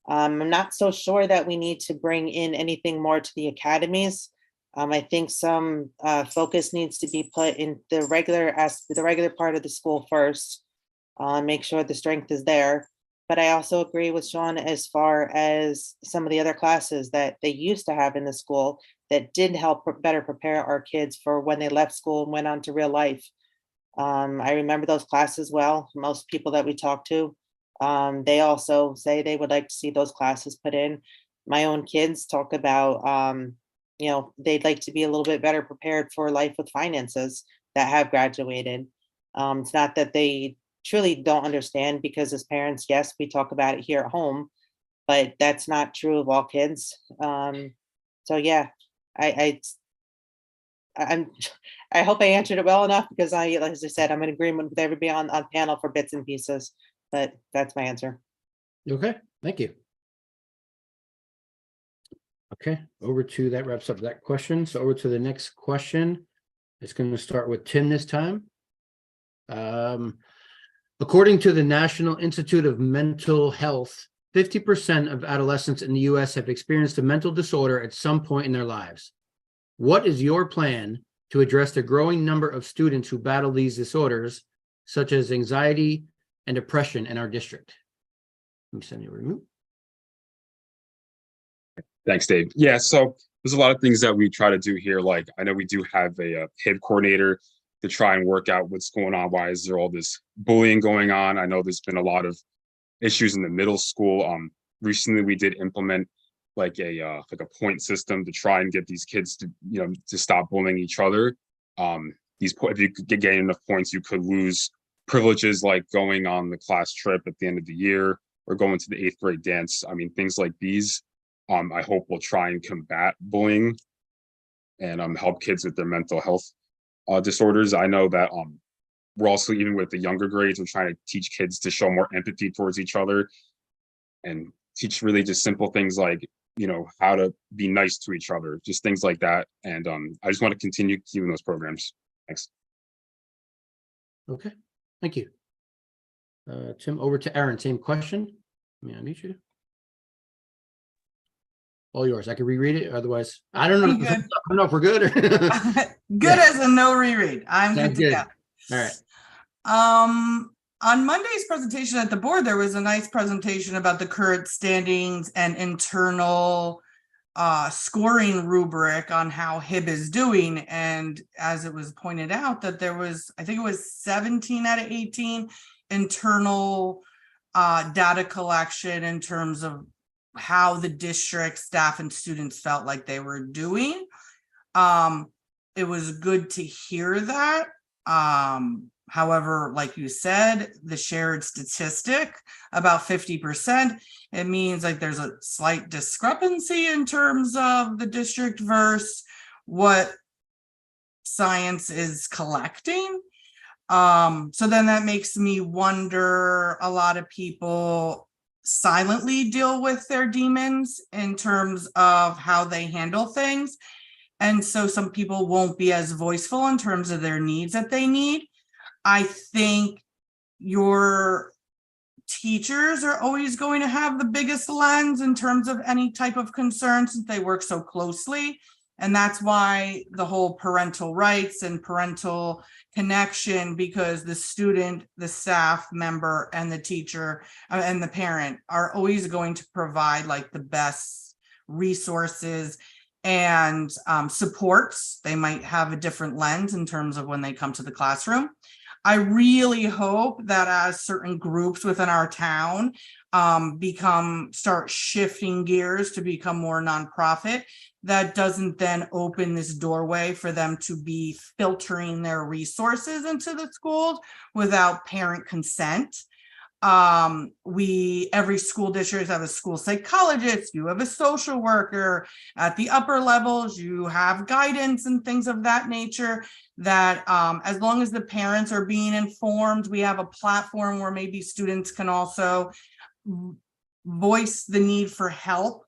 I'm not so sure that we need to bring in anything more to the academies. I think some focus needs to be put in the regular part of the school first. Make sure the strength is there. But I also agree with Sean as far as some of the other classes that they used to have in the school that did help better prepare our kids for when they left school and went on to real life. I remember those classes well. Most people that we talk to, they also say they would like to see those classes put in. My own kids talk about, they'd like to be a little bit better prepared for life with finances that have graduated. It's not that they truly don't understand, because as parents, yes, we talk about it here at home, but that's not true of all kids. So yeah, I hope I answered it well enough, because as I said, I'm in agreement with everybody on panel for bits and pieces, but that's my answer. Okay, thank you. Okay, that wraps up that question. So over to the next question. It's going to start with Tim this time. According to the National Institute of Mental Health, 50% of adolescents in the US have experienced a mental disorder at some point in their lives. What is your plan to address the growing number of students who battle these disorders, such as anxiety and depression in our district? Let me send you a remote. Thanks, Dave. Yeah, so there's a lot of things that we try to do here. Like, I know we do have a PIV coordinator to try and work out what's going on. Why is there all this bullying going on? I know there's been a lot of issues in the middle school. Recently we did implement like a point system to try and get these kids to stop bullying each other. If you could gain enough points, you could lose privileges like going on the class trip at the end of the year or going to the 8th grade dance. I mean, things like these. I hope will try and combat bullying and help kids with their mental health disorders. I know that we're also, even with the younger grades, we're trying to teach kids to show more empathy towards each other and teach really just simple things like, how to be nice to each other, just things like that. And I just want to continue keeping those programs. Thanks. Okay, thank you. Tim, over to Aaron, same question. May I unmute you? All yours. I can reread it. Otherwise, I don't know. I don't know if we're good. Or Good as a no reread. I'm good to go. All right. On Monday's presentation at the board, there was a nice presentation about the current standings and internal scoring rubric on how HIB is doing. And as it was pointed out, that there was, I think it was 17 out of 18 internal data collection in terms of how the district staff and students felt like they were doing. It was good to hear that. However, like you said, the shared statistic about 50%, it means like there's a slight discrepancy in terms of the district versus what science is collecting. So then that makes me wonder, a lot of people silently deal with their demons in terms of how they handle things. And so some people won't be as voiceful in terms of their needs that they need. I think your teachers are always going to have the biggest lens in terms of any type of concern, since they work so closely. And that's why the whole parental rights and parental connection, because the student, the staff member, and the teacher and the parent are always going to provide like the best resources and supports. They might have a different lens in terms of when they come to the classroom. I really hope that as certain groups within our town start shifting gears to become more nonprofit, that doesn't then open this doorway for them to be filtering their resources into the schools without parent consent. Every school district have a school psychologist, you have a social worker. At the upper levels, you have guidance and things of that nature, that as long as the parents are being informed, we have a platform where maybe students can also voice the need for help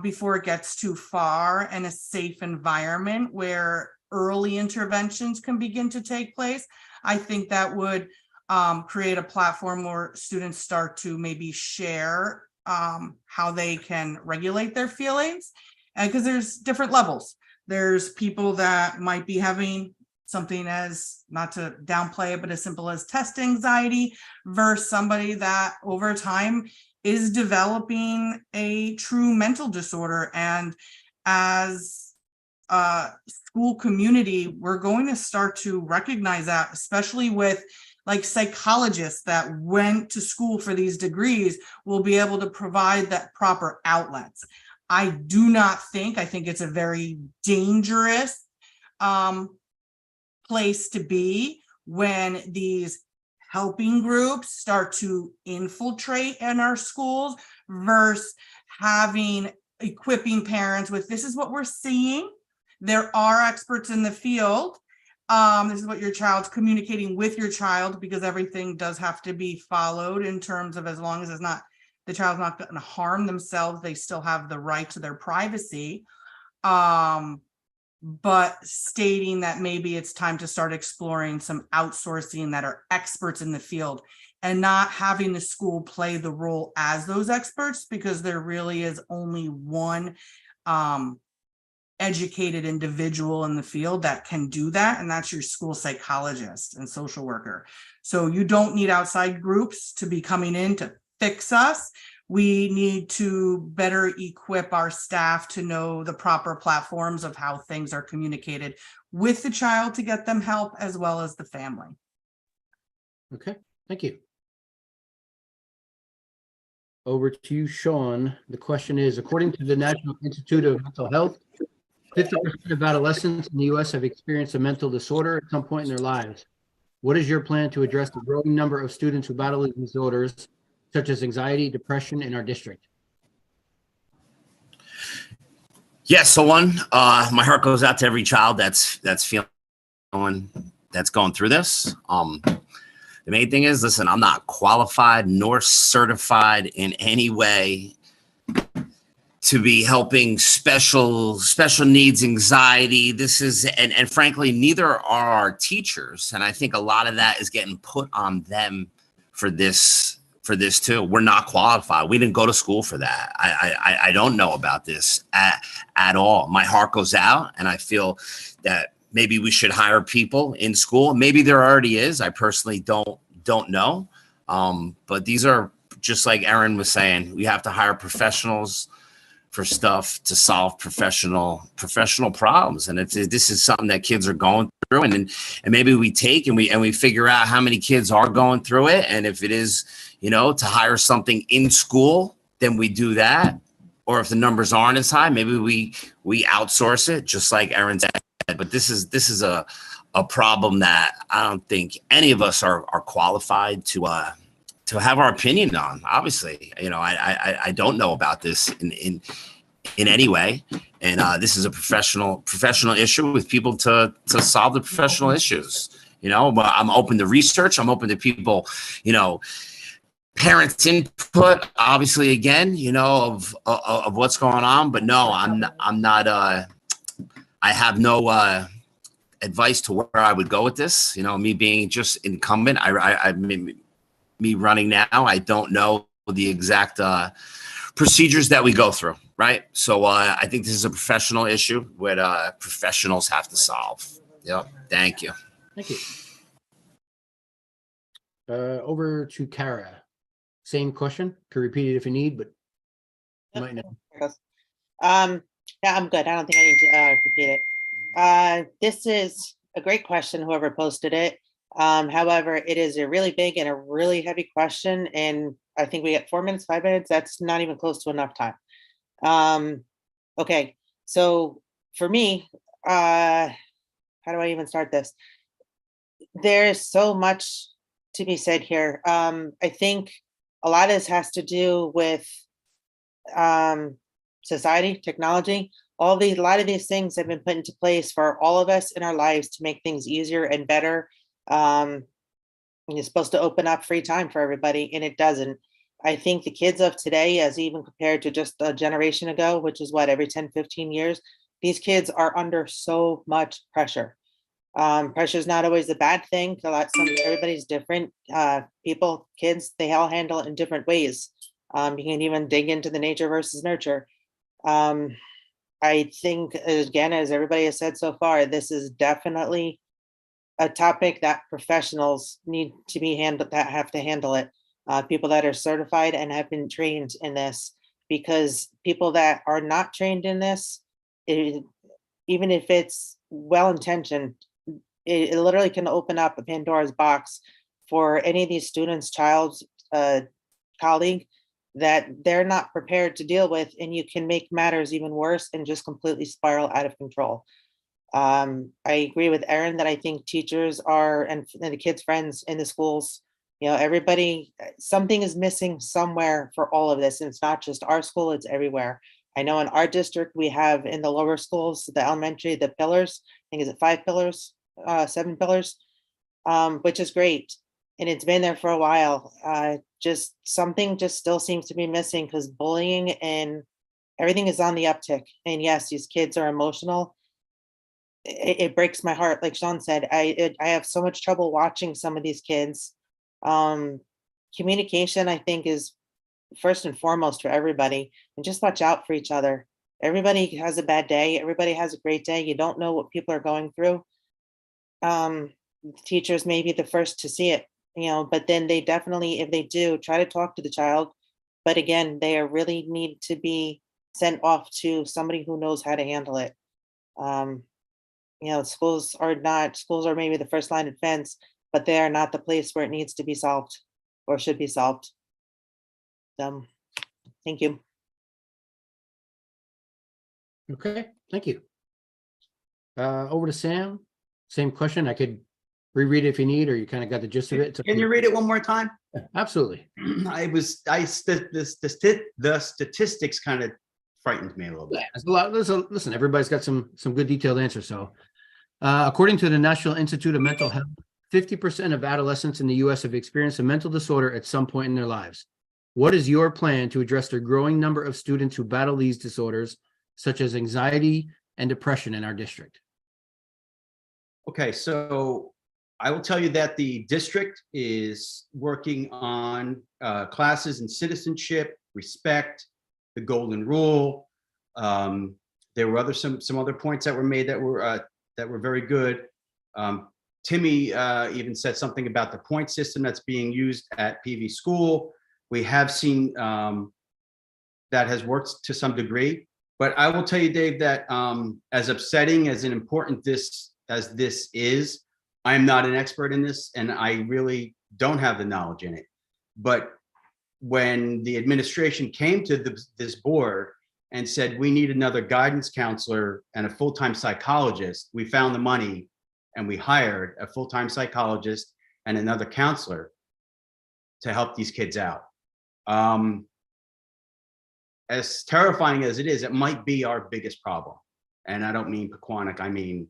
before it gets too far, and a safe environment where early interventions can begin to take place. I think that would create a platform where students start to maybe share how they can regulate their feelings. And because there's different levels. There's people that might be having something as, not to downplay it, but as simple as test anxiety, versus somebody that over time is developing a true mental disorder. And as a school community, we're going to start to recognize that, especially with like psychologists that went to school for these degrees will be able to provide that proper outlets. I think it's a very dangerous place to be when these helping groups start to infiltrate in our schools versus equipping parents with, this is what we're seeing. There are experts in the field. This is what your child's communicating with your child, because everything does have to be followed in terms of, as long as the child's not going to harm themselves, they still have the right to their privacy. But stating that maybe it's time to start exploring some outsourcing that are experts in the field, and not having the school play the role as those experts, because there really is only one educated individual in the field that can do that, and that's your school psychologist and social worker. So you don't need outside groups to be coming in to fix us. We need to better equip our staff to know the proper platforms of how things are communicated with the child to get them help, as well as the family. Okay, thank you. Over to you, Sean. The question is, according to the National Institute of Mental Health, 50% of adolescents in the U.S. have experienced a mental disorder at some point in their lives. What is your plan to address the growing number of students who battle these disorders, such as anxiety, depression, in our district? Yes, so my heart goes out to every child that's going through this. The main thing is, listen, I'm not qualified nor certified in any way to be helping special needs anxiety. This is, and frankly, neither are our teachers. And I think a lot of that is getting put on them for this too. We're not qualified. We didn't go to school for that. I don't know about this at all. My heart goes out, and I feel that maybe we should hire people in school. Maybe there already is. I personally don't know. But these are, just like Erin was saying, we have to hire professionals for stuff to solve professional problems. And this is something that kids are going through, and maybe we take and we figure out how many kids are going through it. And if it is, to hire something in school, then we do that. Or if the numbers aren't as high, maybe we outsource it, just like Erin said. But this is a problem that I don't think any of us are qualified to have our opinion on. Obviously, I don't know about this in any way, and this is a professional issue with people to solve the professional issues. But I'm open to research. I'm open to people, parents' input. Obviously, again, of what's going on. But no, I'm not. I have no advice to where I would go with this. Me being just incumbent, me running now, I don't know the exact procedures that we go through, right? So I think this is a professional issue where professionals have to solve. Yep. Thank you. Thank you. Over to Kara. Same question. Could repeat it if you need, but you might know. Yeah, I'm good. I don't think I need to repeat it. This is a great question, whoever posted it. However, it is a really big and a really heavy question, and I think we get 4 minutes, 5 minutes. That's not even close to enough time. Okay, so for me, how do I even start this? There's so much to be said here. I think a lot of this has to do with society, technology. A lot of these things have been put into place for all of us in our lives to make things easier and better. And it's supposed to open up free time for everybody, and it doesn't. I think the kids of today, as even compared to just a generation ago, which is what, every 10, 15 years, these kids are under so much pressure. Pressure is not always a bad thing. Everybody's different. People, kids, they all handle it in different ways. You can even dig into the nature versus nurture. I think, again, as everybody has said so far, this is definitely a topic that professionals need to be handled, that have to handle it. People that are certified and have been trained in this, because people that are not trained in this, even if it's well-intentioned, it literally can open up a Pandora's box for any of these students, child's colleague, that they're not prepared to deal with, and you can make matters even worse and just completely spiral out of control. I agree with Erin that I think teachers are, and the kids' friends in the schools, everybody, something is missing somewhere for all of this. And it's not just our school, it's everywhere. I know in our district, we have in the lower schools, the elementary, the pillars, I think is it 5 pillars, 7 pillars, which is great. And it's been there for a while. Just something just still seems to be missing, because bullying and everything is on the uptick. And yes, these kids are emotional. It breaks my heart. Like Sean said, I have so much trouble watching some of these kids. Communication, I think, is first and foremost for everybody, and just watch out for each other. Everybody has a bad day. Everybody has a great day. You don't know what people are going through. Teachers may be the first to see it, but then they definitely, if they do, try to talk to the child. But again, they really need to be sent off to somebody who knows how to handle it. Schools are maybe the first line of defense, but they are not the place where it needs to be solved or should be solved. Thank you. Okay, thank you. Over to Sam. Same question. I could reread it if you need, or you kind of got the gist of it. It's up to Can you read it one more time? Absolutely. The statistics kind of frightened me a little bit. Yeah, it's a lot. Listen, everybody's got some good detailed answers. So, according to the National Institute of Mental Health, 50% of adolescents in the U.S. have experienced a mental disorder at some point in their lives. What is your plan to address the growing number of students who battle these disorders, such as anxiety and depression, in our district? Okay, so I will tell you that the district is working on classes in citizenship, respect, the golden rule. There were some other points that were made that were very good. Timmy even said something about the point system that's being used at PV school. We have seen that has worked to some degree, but I will tell you, Dave, that as upsetting as an important as this is, I'm not an expert in this, and I really don't have the knowledge in it. But when the administration came to this board and said, we need another guidance counselor and a full-time psychologist, we found the money and we hired a full-time psychologist and another counselor to help these kids out. As terrifying as it is, it might be our biggest problem. And I don't mean Pequannock, I mean,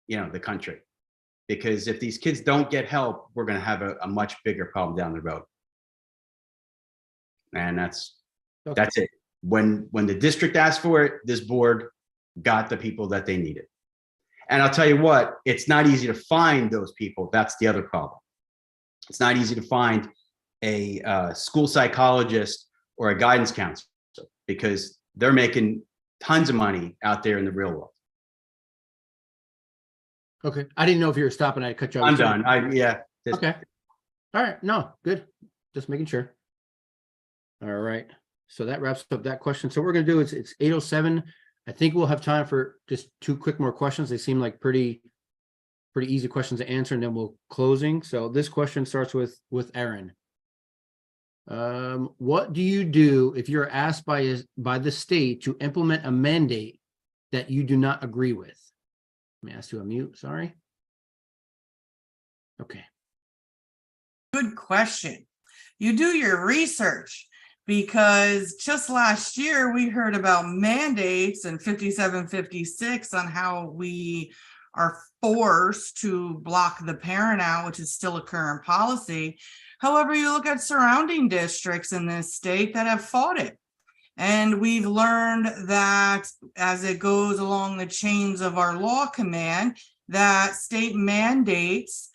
the country. Because if these kids don't get help, we're going to have a much bigger problem down the road. And that's it. When the district asked for it, this board got the people that they needed. And I'll tell you what, it's not easy to find those people. That's the other problem. It's not easy to find a school psychologist or a guidance counselor, because they're making tons of money out there in the real world. Okay, I didn't know if you were stopping. I cut you off. I'm done. Yeah. Okay. All right. No, good. Just making sure. All right. So that wraps up that question. So what we're going to do is it's 8:07. I think we'll have time for just 2 quick more questions. They seem like pretty easy questions to answer, and then we'll closing. So this question starts with Erin. What do you do if you're asked by the state to implement a mandate that you do not agree with? Let me ask you to unmute. Sorry. Okay. Good question. You do your research, because just last year we heard about mandates and 5756 on how we are forced to block the parent out, which is still a current policy. However, you look at surrounding districts in this state that have fought it. And we've learned that as it goes along the chains of our law command, that state mandates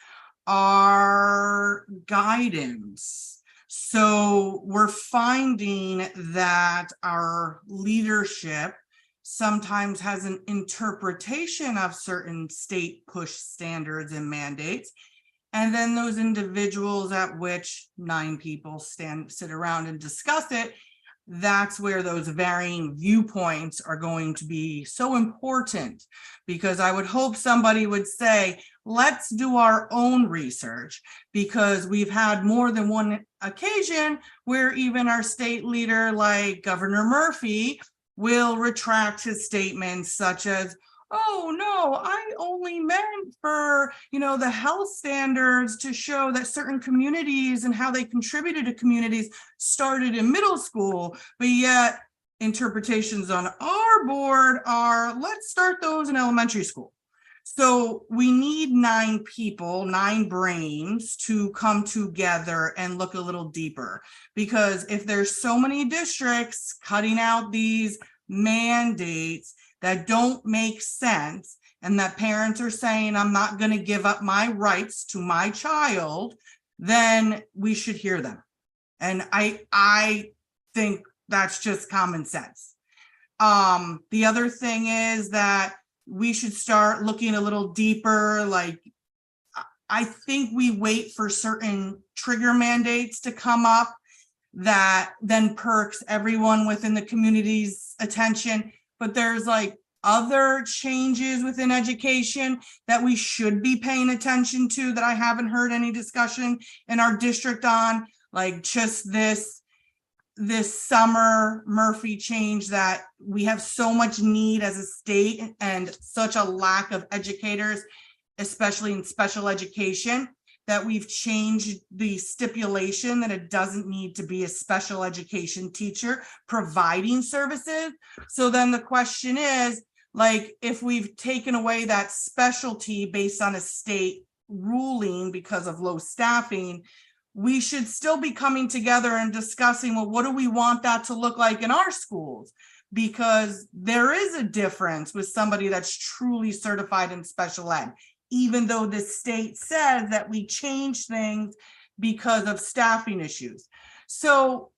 are guidance. So we're finding that our leadership sometimes has an interpretation of certain state push standards and mandates. And then those individuals at which 9 people sit around and discuss it, that's where those varying viewpoints are going to be so important, because I would hope somebody would say, let's do our own research, because we've had more than one occasion where even our state leader, like Governor Murphy, will retract his statements such as, oh no, I only meant for, the health standards to show that certain communities and how they contributed to communities started in middle school, but yet interpretations on our board are, let's start those in elementary school. So we need 9 people, 9 brains to come together and look a little deeper, because if there's so many districts cutting out these mandates that don't make sense, and that parents are saying, I'm not going to give up my rights to my child, then we should hear them. And I think that's just common sense. The other thing is that we should start looking a little deeper. Like, I think we wait for certain trigger mandates to come up that then perks everyone within the community's attention. But there's like other changes within education that we should be paying attention to that I haven't heard any discussion in our district on, like just this summer Murphy change, that we have so much need as a state and such a lack of educators, especially in special education, that we've changed the stipulation that it doesn't need to be a special education teacher providing services. So then the question is, like, if we've taken away that specialty based on a state ruling because of low staffing, we should still be coming together and discussing, well, what do we want that to look like in our schools? Because there is a difference with somebody that's truly certified in special ed, even though the state says that we change things because of staffing issues. So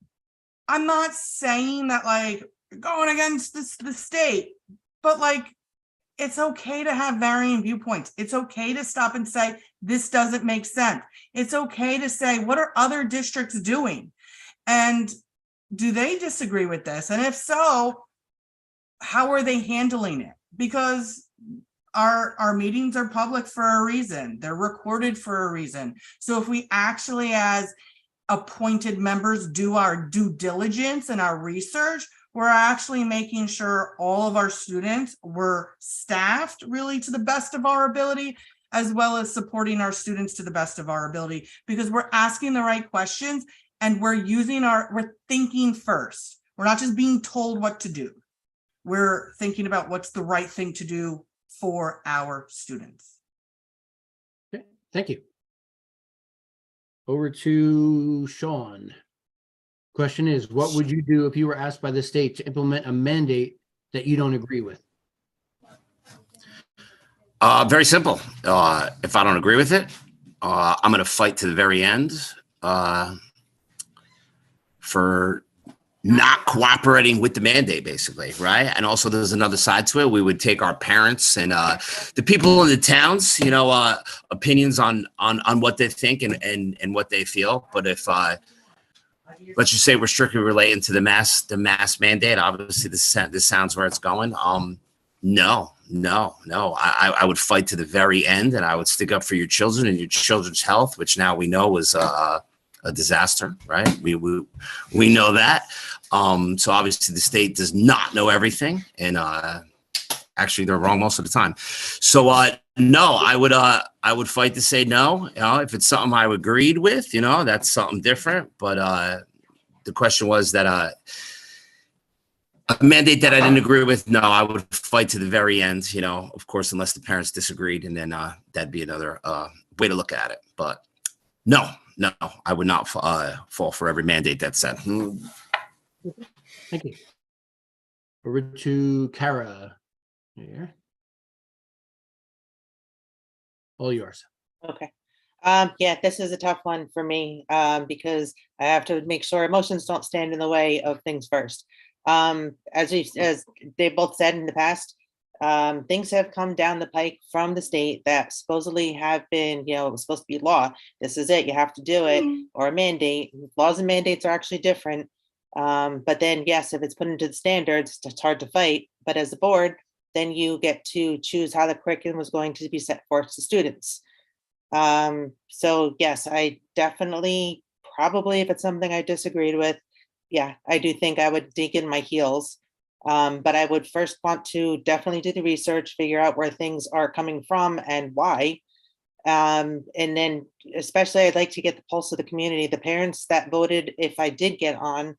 I'm not saying that like going against the state, but like, it's okay to have varying viewpoints. It's okay to stop and say, this doesn't make sense. It's okay to say, what are other districts doing? And do they disagree with this? And if so, how are they handling it? Because our meetings are public for a reason. They're recorded for a reason. So if we actually, as appointed members, do our due diligence and our research, we're actually making sure all of our students were staffed really to the best of our ability, as well as supporting our students to the best of our ability, because we're asking the right questions and we're thinking first. We're not just being told what to do. We're thinking about what's the right thing to do for our students. Okay, thank you. Over to Sean. Question is, what would you do if you were asked by the state to implement a mandate that you don't agree with? Very simple. If I don't agree with it, I'm going to fight to the very end for not cooperating with the mandate, basically, right? And also there's another side to it. We would take our parents and the people in the towns, opinions on what they think and what they feel. But if let's just say we're strictly relating to the mass mandate, obviously this sounds where it's going. No. I would fight to the very end, and I would stick up for your children and your children's health, which now we know is a disaster, right? We know that. So obviously the state does not know everything, and actually they're wrong most of the time. So No, I would fight to say no. If it's something I agreed with, that's something different. But the question was that a mandate that I didn't agree with, no, I would fight to the very end, of course, unless the parents disagreed, and then that'd be another way to look at it. But no, I would not fall for every mandate that's said. Thank you. Over to Kara. Here. All yours. Okay. Yeah, this is a tough one for me, because I have to make sure emotions don't stand in the way of things first. As they both said in the past, things have come down the pike from the state that supposedly have been, it was supposed to be law. This is it, you have to do it, or a mandate. Laws and mandates are actually different. But then, yes, if it's put into the standards, it's hard to fight. But as a board, then you get to choose how the curriculum was going to be set forth to students. So yes, I definitely, probably, if it's something I disagreed with, yeah, I do think I would dig in my heels. But I would first want to definitely do the research, figure out where things are coming from and why. And then especially I'd like to get the pulse of the community. The parents that voted, if I did get on,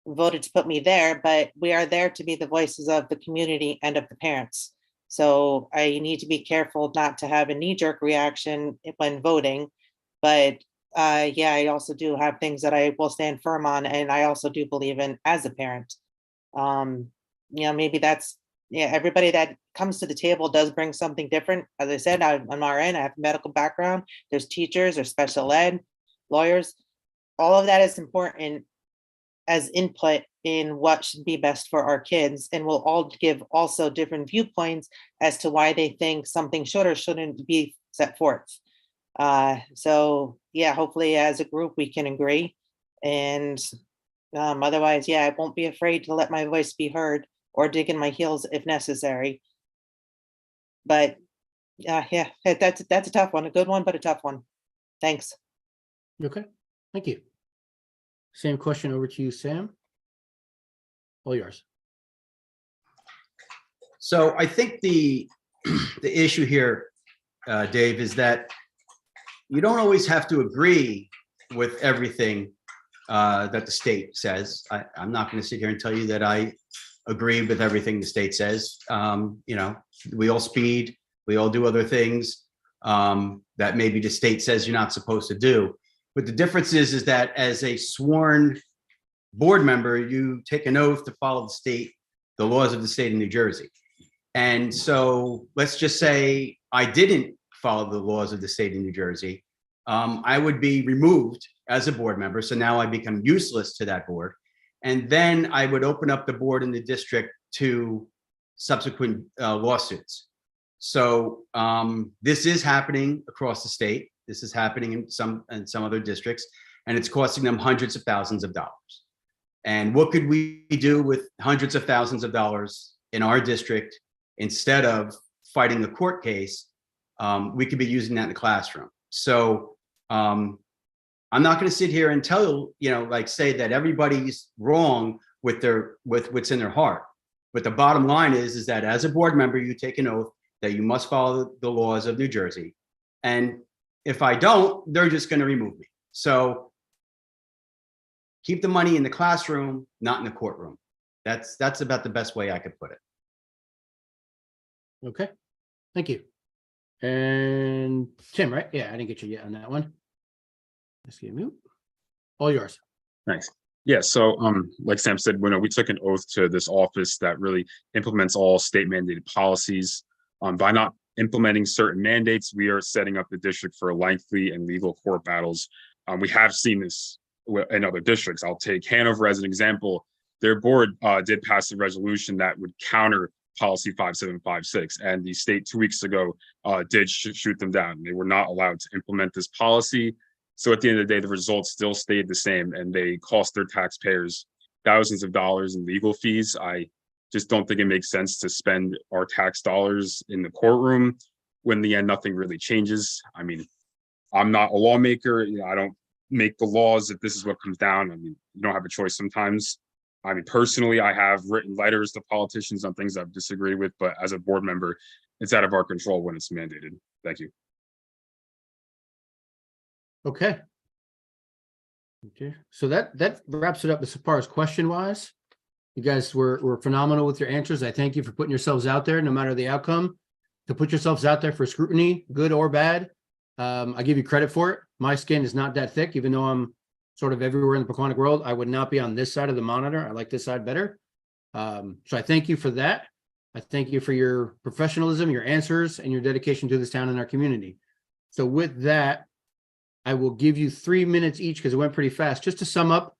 voted to put me there, but we are there to be the voices of the community and of the parents. So I need to be careful not to have a knee-jerk reaction when voting. But yeah, I also do have things that I will stand firm on, and I also do believe in as a parent. Maybe that's, everybody that comes to the table does bring something different. As I said, I'm RN, I have a medical background. There's teachers, there's special ed, lawyers. All of that is important as input in what should be best for our kids, and we'll all give also different viewpoints as to why they think something should or shouldn't be set forth. So yeah, hopefully as a group we can agree, and otherwise, yeah, I won't be afraid to let my voice be heard or dig in my heels if necessary. But yeah, that's a tough one, a good one, but a tough one. Thanks. Okay, thank you. Same question over to you, Sam. All yours. So I think the issue here, Dave, is that you don't always have to agree with everything that the state says. I'm not going to sit here and tell you that I agree with everything the state says. We all speed, we all do other things that maybe the state says you're not supposed to do. But the difference is that as a sworn board member, you take an oath to follow the laws of the state of New Jersey. And so let's just say I didn't follow the laws of the state of New Jersey. I would be removed as a board member. So now I become useless to that board. And then I would open up the board in the district to subsequent lawsuits. So this is happening across the state. This is happening in some other districts, and it's costing them hundreds of thousands of dollars. And what could we do with hundreds of thousands of dollars in our district instead of fighting a court case? We could be using that in the classroom. So I'm not going to sit here and tell say that everybody's wrong with what's in their heart. But the bottom line is that as a board member, you take an oath that you must follow the laws of New Jersey. And if I don't, they're just going to remove me. So keep the money in the classroom, not in the courtroom. That's about the best way I could put it. Okay, thank you. And Tim, right? Yeah, I didn't get you yet on that one. Let's get mute. All yours. Thanks. Yeah, so like Sam said, we took an oath to this office that really implements all state mandated policies. By not implementing certain mandates, we are setting up the district for lengthy and legal court battles. We have seen this in other districts. I'll take Hanover as an example. Their board did pass a resolution that would counter policy 5756, and the state 2 weeks ago did shoot them down. They were not allowed to implement this policy. So at the end of the day, the results still stayed the same, and they cost their taxpayers thousands of dollars in legal fees. I just don't think it makes sense to spend our tax dollars in the courtroom when in the end nothing really changes. I mean, I'm not a lawmaker. I don't make the laws if this is what comes down. I mean, you don't have a choice sometimes. I mean, personally, I have written letters to politicians on things I've disagreed with, but as a board member, it's out of our control when it's mandated. Thank you. Okay. Okay, so that wraps it up as far as question wise. You guys were phenomenal with your answers. I thank you for putting yourselves out there, no matter the outcome, to put yourselves out there for scrutiny, good or bad. I give you credit for it. My skin is not that thick, even though I'm sort of everywhere in the Pequannock world. I would not be on this side of the monitor. I like this side better. So I thank you for that. I thank you for your professionalism, your answers, and your dedication to this town and our community. So with that, I will give you 3 minutes each because it went pretty fast, just to sum up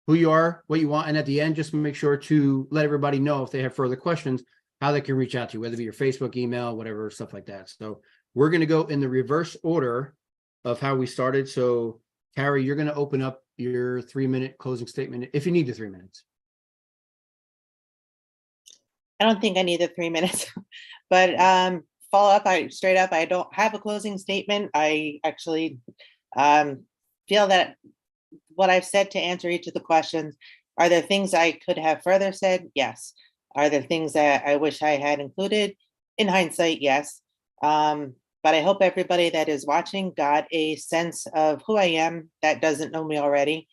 who you are, what you want, and at the end, just make sure to let everybody know if they have further questions, how they can reach out to you, whether it be your Facebook, email, whatever, stuff like that. So we're going to go in the reverse order of how we started. So Carrie, you're going to open up your 3-minute closing statement if you need the 3 minutes. I don't think I need the 3 minutes, but follow up, straight up, I don't have a closing statement. I actually feel that what I've said to answer each of the questions, are there things I could have further said? Yes. Are there things that I wish I had included? In hindsight, yes. But I hope everybody that is watching got a sense of who I am that doesn't know me already.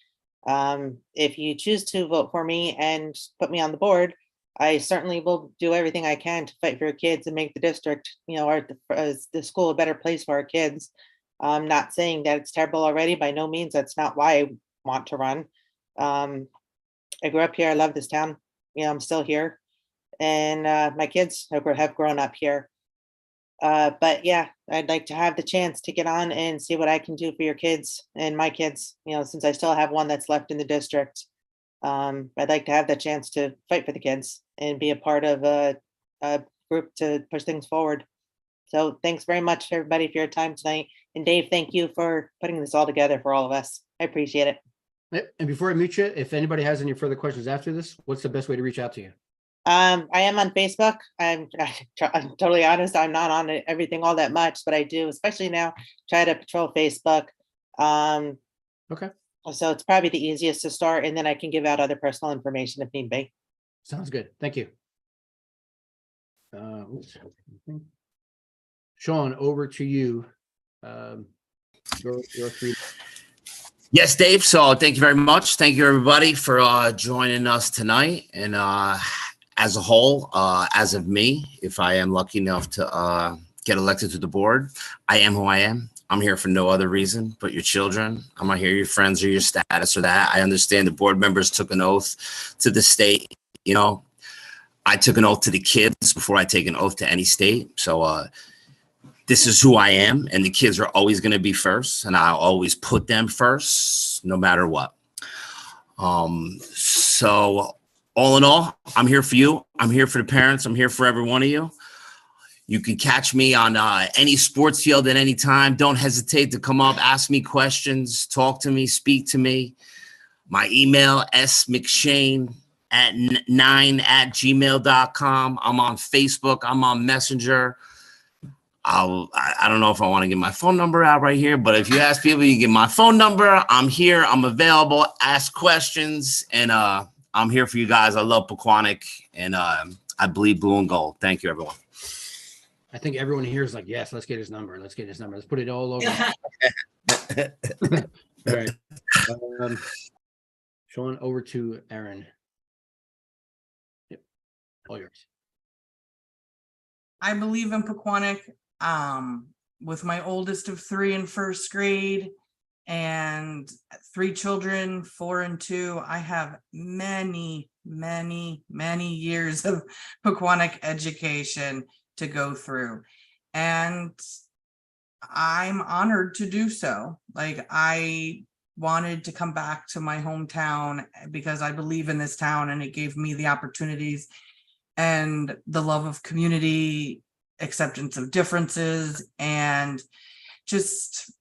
If you choose to vote for me and put me on the board, I certainly will do everything I can to fight for your kids and make the district, the school a better place for our kids. I'm not saying that it's terrible already. By no means. That's not why I want to run. I grew up here. I love this town. I'm still here. And my kids have grown up here. But yeah, I'd like to have the chance to get on and see what I can do for your kids and my kids, since I still have one that's left in the district. I'd like to have the chance to fight for the kids and be a part of a group to push things forward. So thanks very much, everybody, for your time tonight. And Dave, thank you for putting this all together for all of us. I appreciate it. And before I mute you, if anybody has any further questions after this, what's the best way to reach out to you? I am on Facebook. I'm totally honest. I'm not on everything all that much, but I do, especially now, try to patrol Facebook. Okay. So it's probably the easiest to start, and then I can give out other personal information if need be. Sounds good. Thank you. Sean, over to you. Your 3. Yes, Dave. So thank you very much. Thank you, everybody, for joining us tonight. And as a whole, as of me, if I am lucky enough to get elected to the board, I am who I am. I'm here for no other reason but your children. I'm not here your friends or your status or that. I understand the board members took an oath to the state. I took an oath to the kids before I take an oath to any state. So this is who I am, and the kids are always going to be first, and I'll always put them first, no matter what. So all in all, I'm here for you. I'm here for the parents. I'm here for every one of you. You can catch me on any sports field at any time. Don't hesitate to come up, ask me questions, talk to me, speak to me. My email, smcshane@9@gmail.com. I'm on Facebook. I'm on Messenger. I don't know if I want to get my phone number out right here, but if you ask people, you get my phone number. I'm here. I'm available. Ask questions, and I'm here for you guys. I love Pequannock, and I bleed blue and gold. Thank you, everyone. I think everyone here is like, yes, let's get his number. Let's get his number. Let's put it all over. All right. Sean, over to Aaron. Yep. All yours. I believe in Pequannock. With my oldest of 3 in first grade and 3 children, 4 and 2, I have many years of Pequannock education to go through. And I'm honored to do so. Like, I wanted to come back to my hometown because I believe in this town, and it gave me the opportunities and the love of community, acceptance of differences, and just,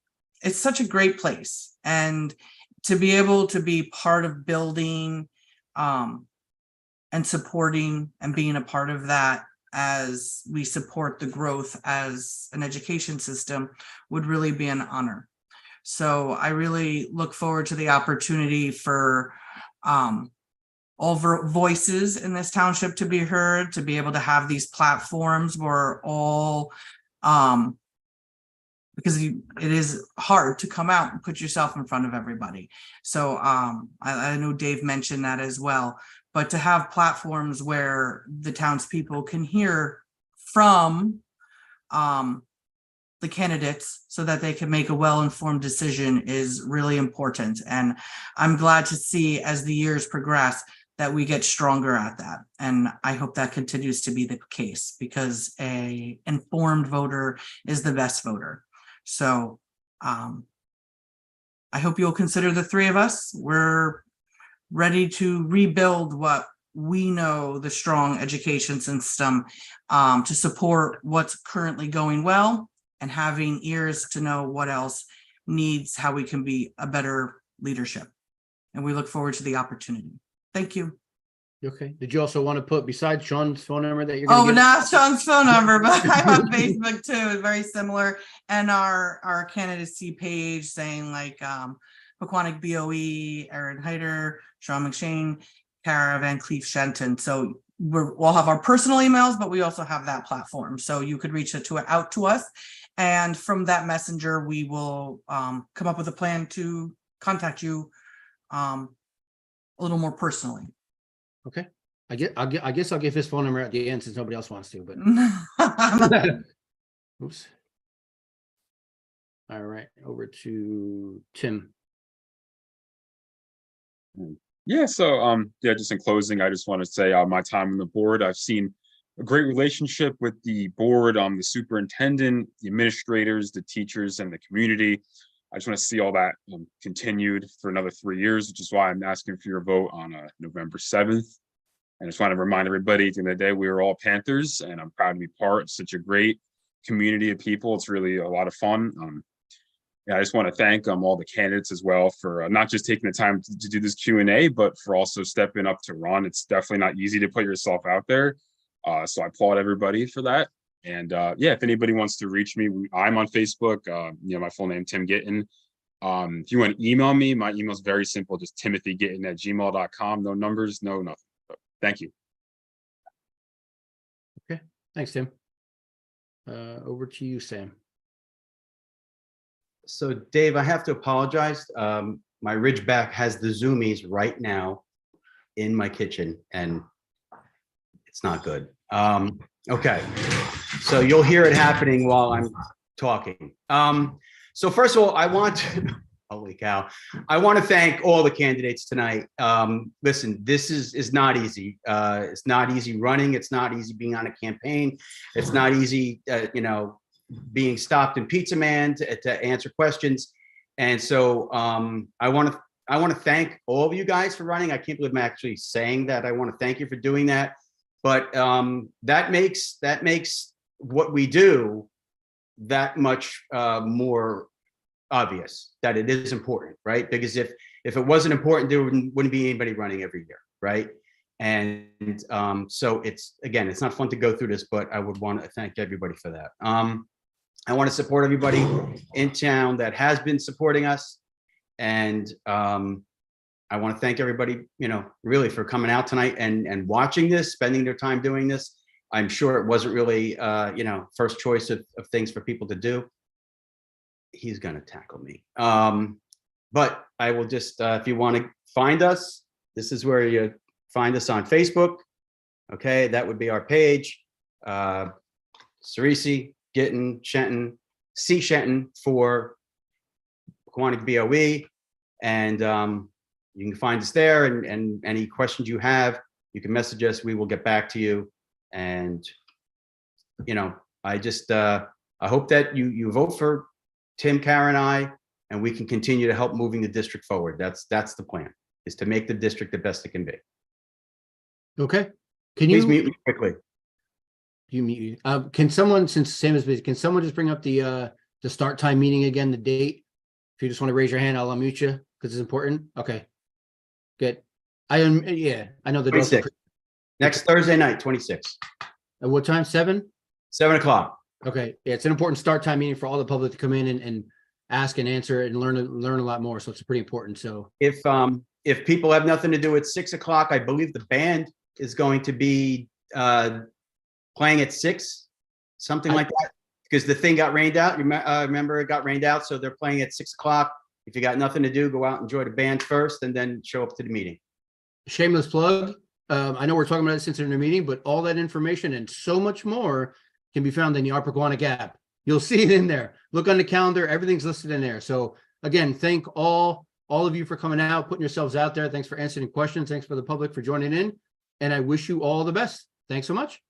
it's such a great place. And to be able to be part of building and supporting and being a part of that as we support the growth as an education system would really be an honor. So I really look forward to the opportunity for voices in this township to be heard, to be able to have these platforms where all, because it is hard to come out and put yourself in front of everybody. So I know Dave mentioned that as well, but to have platforms where the townspeople can hear from the candidates so that they can make a well-informed decision is really important. And I'm glad to see as the years progress that we get stronger at that. And I hope that continues to be the case, because a informed voter is the best voter. So I hope you'll consider the three of us. We're ready to rebuild what we know, the strong education system, to support what's currently going well, and having ears to know what else needs, how we can be a better leadership. And we look forward to the opportunity. Thank you. Okay. Did you also want to put, besides Sean's phone number, that you're Oh, going to not Sean's phone number, but I'm on Facebook too. It's very similar. And our candidacy page saying like Pequannock BOE, Erin Heider, Sean McShane, Kara Van Cleef Shenton. So we'll have our personal emails, but we also have that platform. So you could reach out to us. And from that messenger, we will come up with a plan to contact you a little more personally. Okay. I guess I'll give his phone number at the end since nobody else wants to, but oops. All right, over to Tim. Yeah, so yeah, just in closing, I just want to say my time on the board, I've seen a great relationship with the board, the superintendent, the administrators, the teachers, and the community. I just want to see all that continued for another 3 years, which is why I'm asking for your vote on November 7th. And I just want to remind everybody at the end of the day, we are all Panthers, and I'm proud to be part of such a great community of people. It's really a lot of fun. Yeah, I just want to thank all the candidates as well for not just taking the time to do this Q&A, but for also stepping up to run. It's definitely not easy to put yourself out there. So I applaud everybody for that. And yeah, if anybody wants to reach me, I'm on Facebook. My full name, Tim Gittin. If you want to email me, my email is very simple, just timothygittin@gmail.com. No numbers, no nothing. So, thank you. Okay, thanks, Tim. Over to you, Sam. So Dave, I have to apologize. My Ridgeback has the zoomies right now in my kitchen, and it's not good. Okay, so you'll hear it happening while I'm talking. So first of all, I want to, holy cow, I want to thank all the candidates tonight. Listen, this is not easy. It's not easy running. It's not easy being on a campaign. It's not easy, being stopped in Pizza Man to answer questions. And so I want to thank all of you guys for running. I can't believe I'm actually saying that. I want to thank you for doing that. But that makes what we do that much more obvious, that it is important, right? Because if it wasn't important, there wouldn't be anybody running every year, right? And so it's not fun to go through this, but I would want to thank everybody for that. I want to support everybody in town that has been supporting us. And I want to thank everybody, really for coming out tonight and watching this, spending their time doing this. I'm sure it wasn't really, first choice of things for people to do. He's going to tackle me. But I will just, if you want to find us, this is where you find us on Facebook. Okay, that would be our page. Cerisi, Gittin, Shenton, C. Shenton for Pequannock BOE. And you can find us there, and any questions you have, you can message us. We will get back to you. And, I just, I hope that you vote for Tim, Karen, and I, and we can continue to help moving the district forward. That's the plan, is to make the district the best it can be. Okay. Please mute me quickly. Can someone, since Sam is busy, can someone just bring up the start time meeting again, the date? If you just want to raise your hand, I'll unmute you because it's important. Okay, good. I know the 26. Next Thursday night, 26. At what time? 7? 7 o'clock. Okay, yeah, it's an important start time meeting for all the public to come in and ask and answer and learn a lot more. So it's pretty important. So If if people have nothing to do at 6 o'clock, I believe the band is going to be playing at 6, something like that, because the thing got rained out. Remember, it got rained out, so they're playing at 6 o'clock. If you got nothing to do, go out and enjoy the band first, and then show up to the meeting. Shameless plug. I know we're talking about it since in the meeting, but all that information and so much more can be found in the Pequannock app. You'll see it in there. Look on the calendar. Everything's listed in there. So again, thank all of you for coming out, putting yourselves out there. Thanks for answering questions. Thanks for the public for joining in. And I wish you all the best. Thanks so much.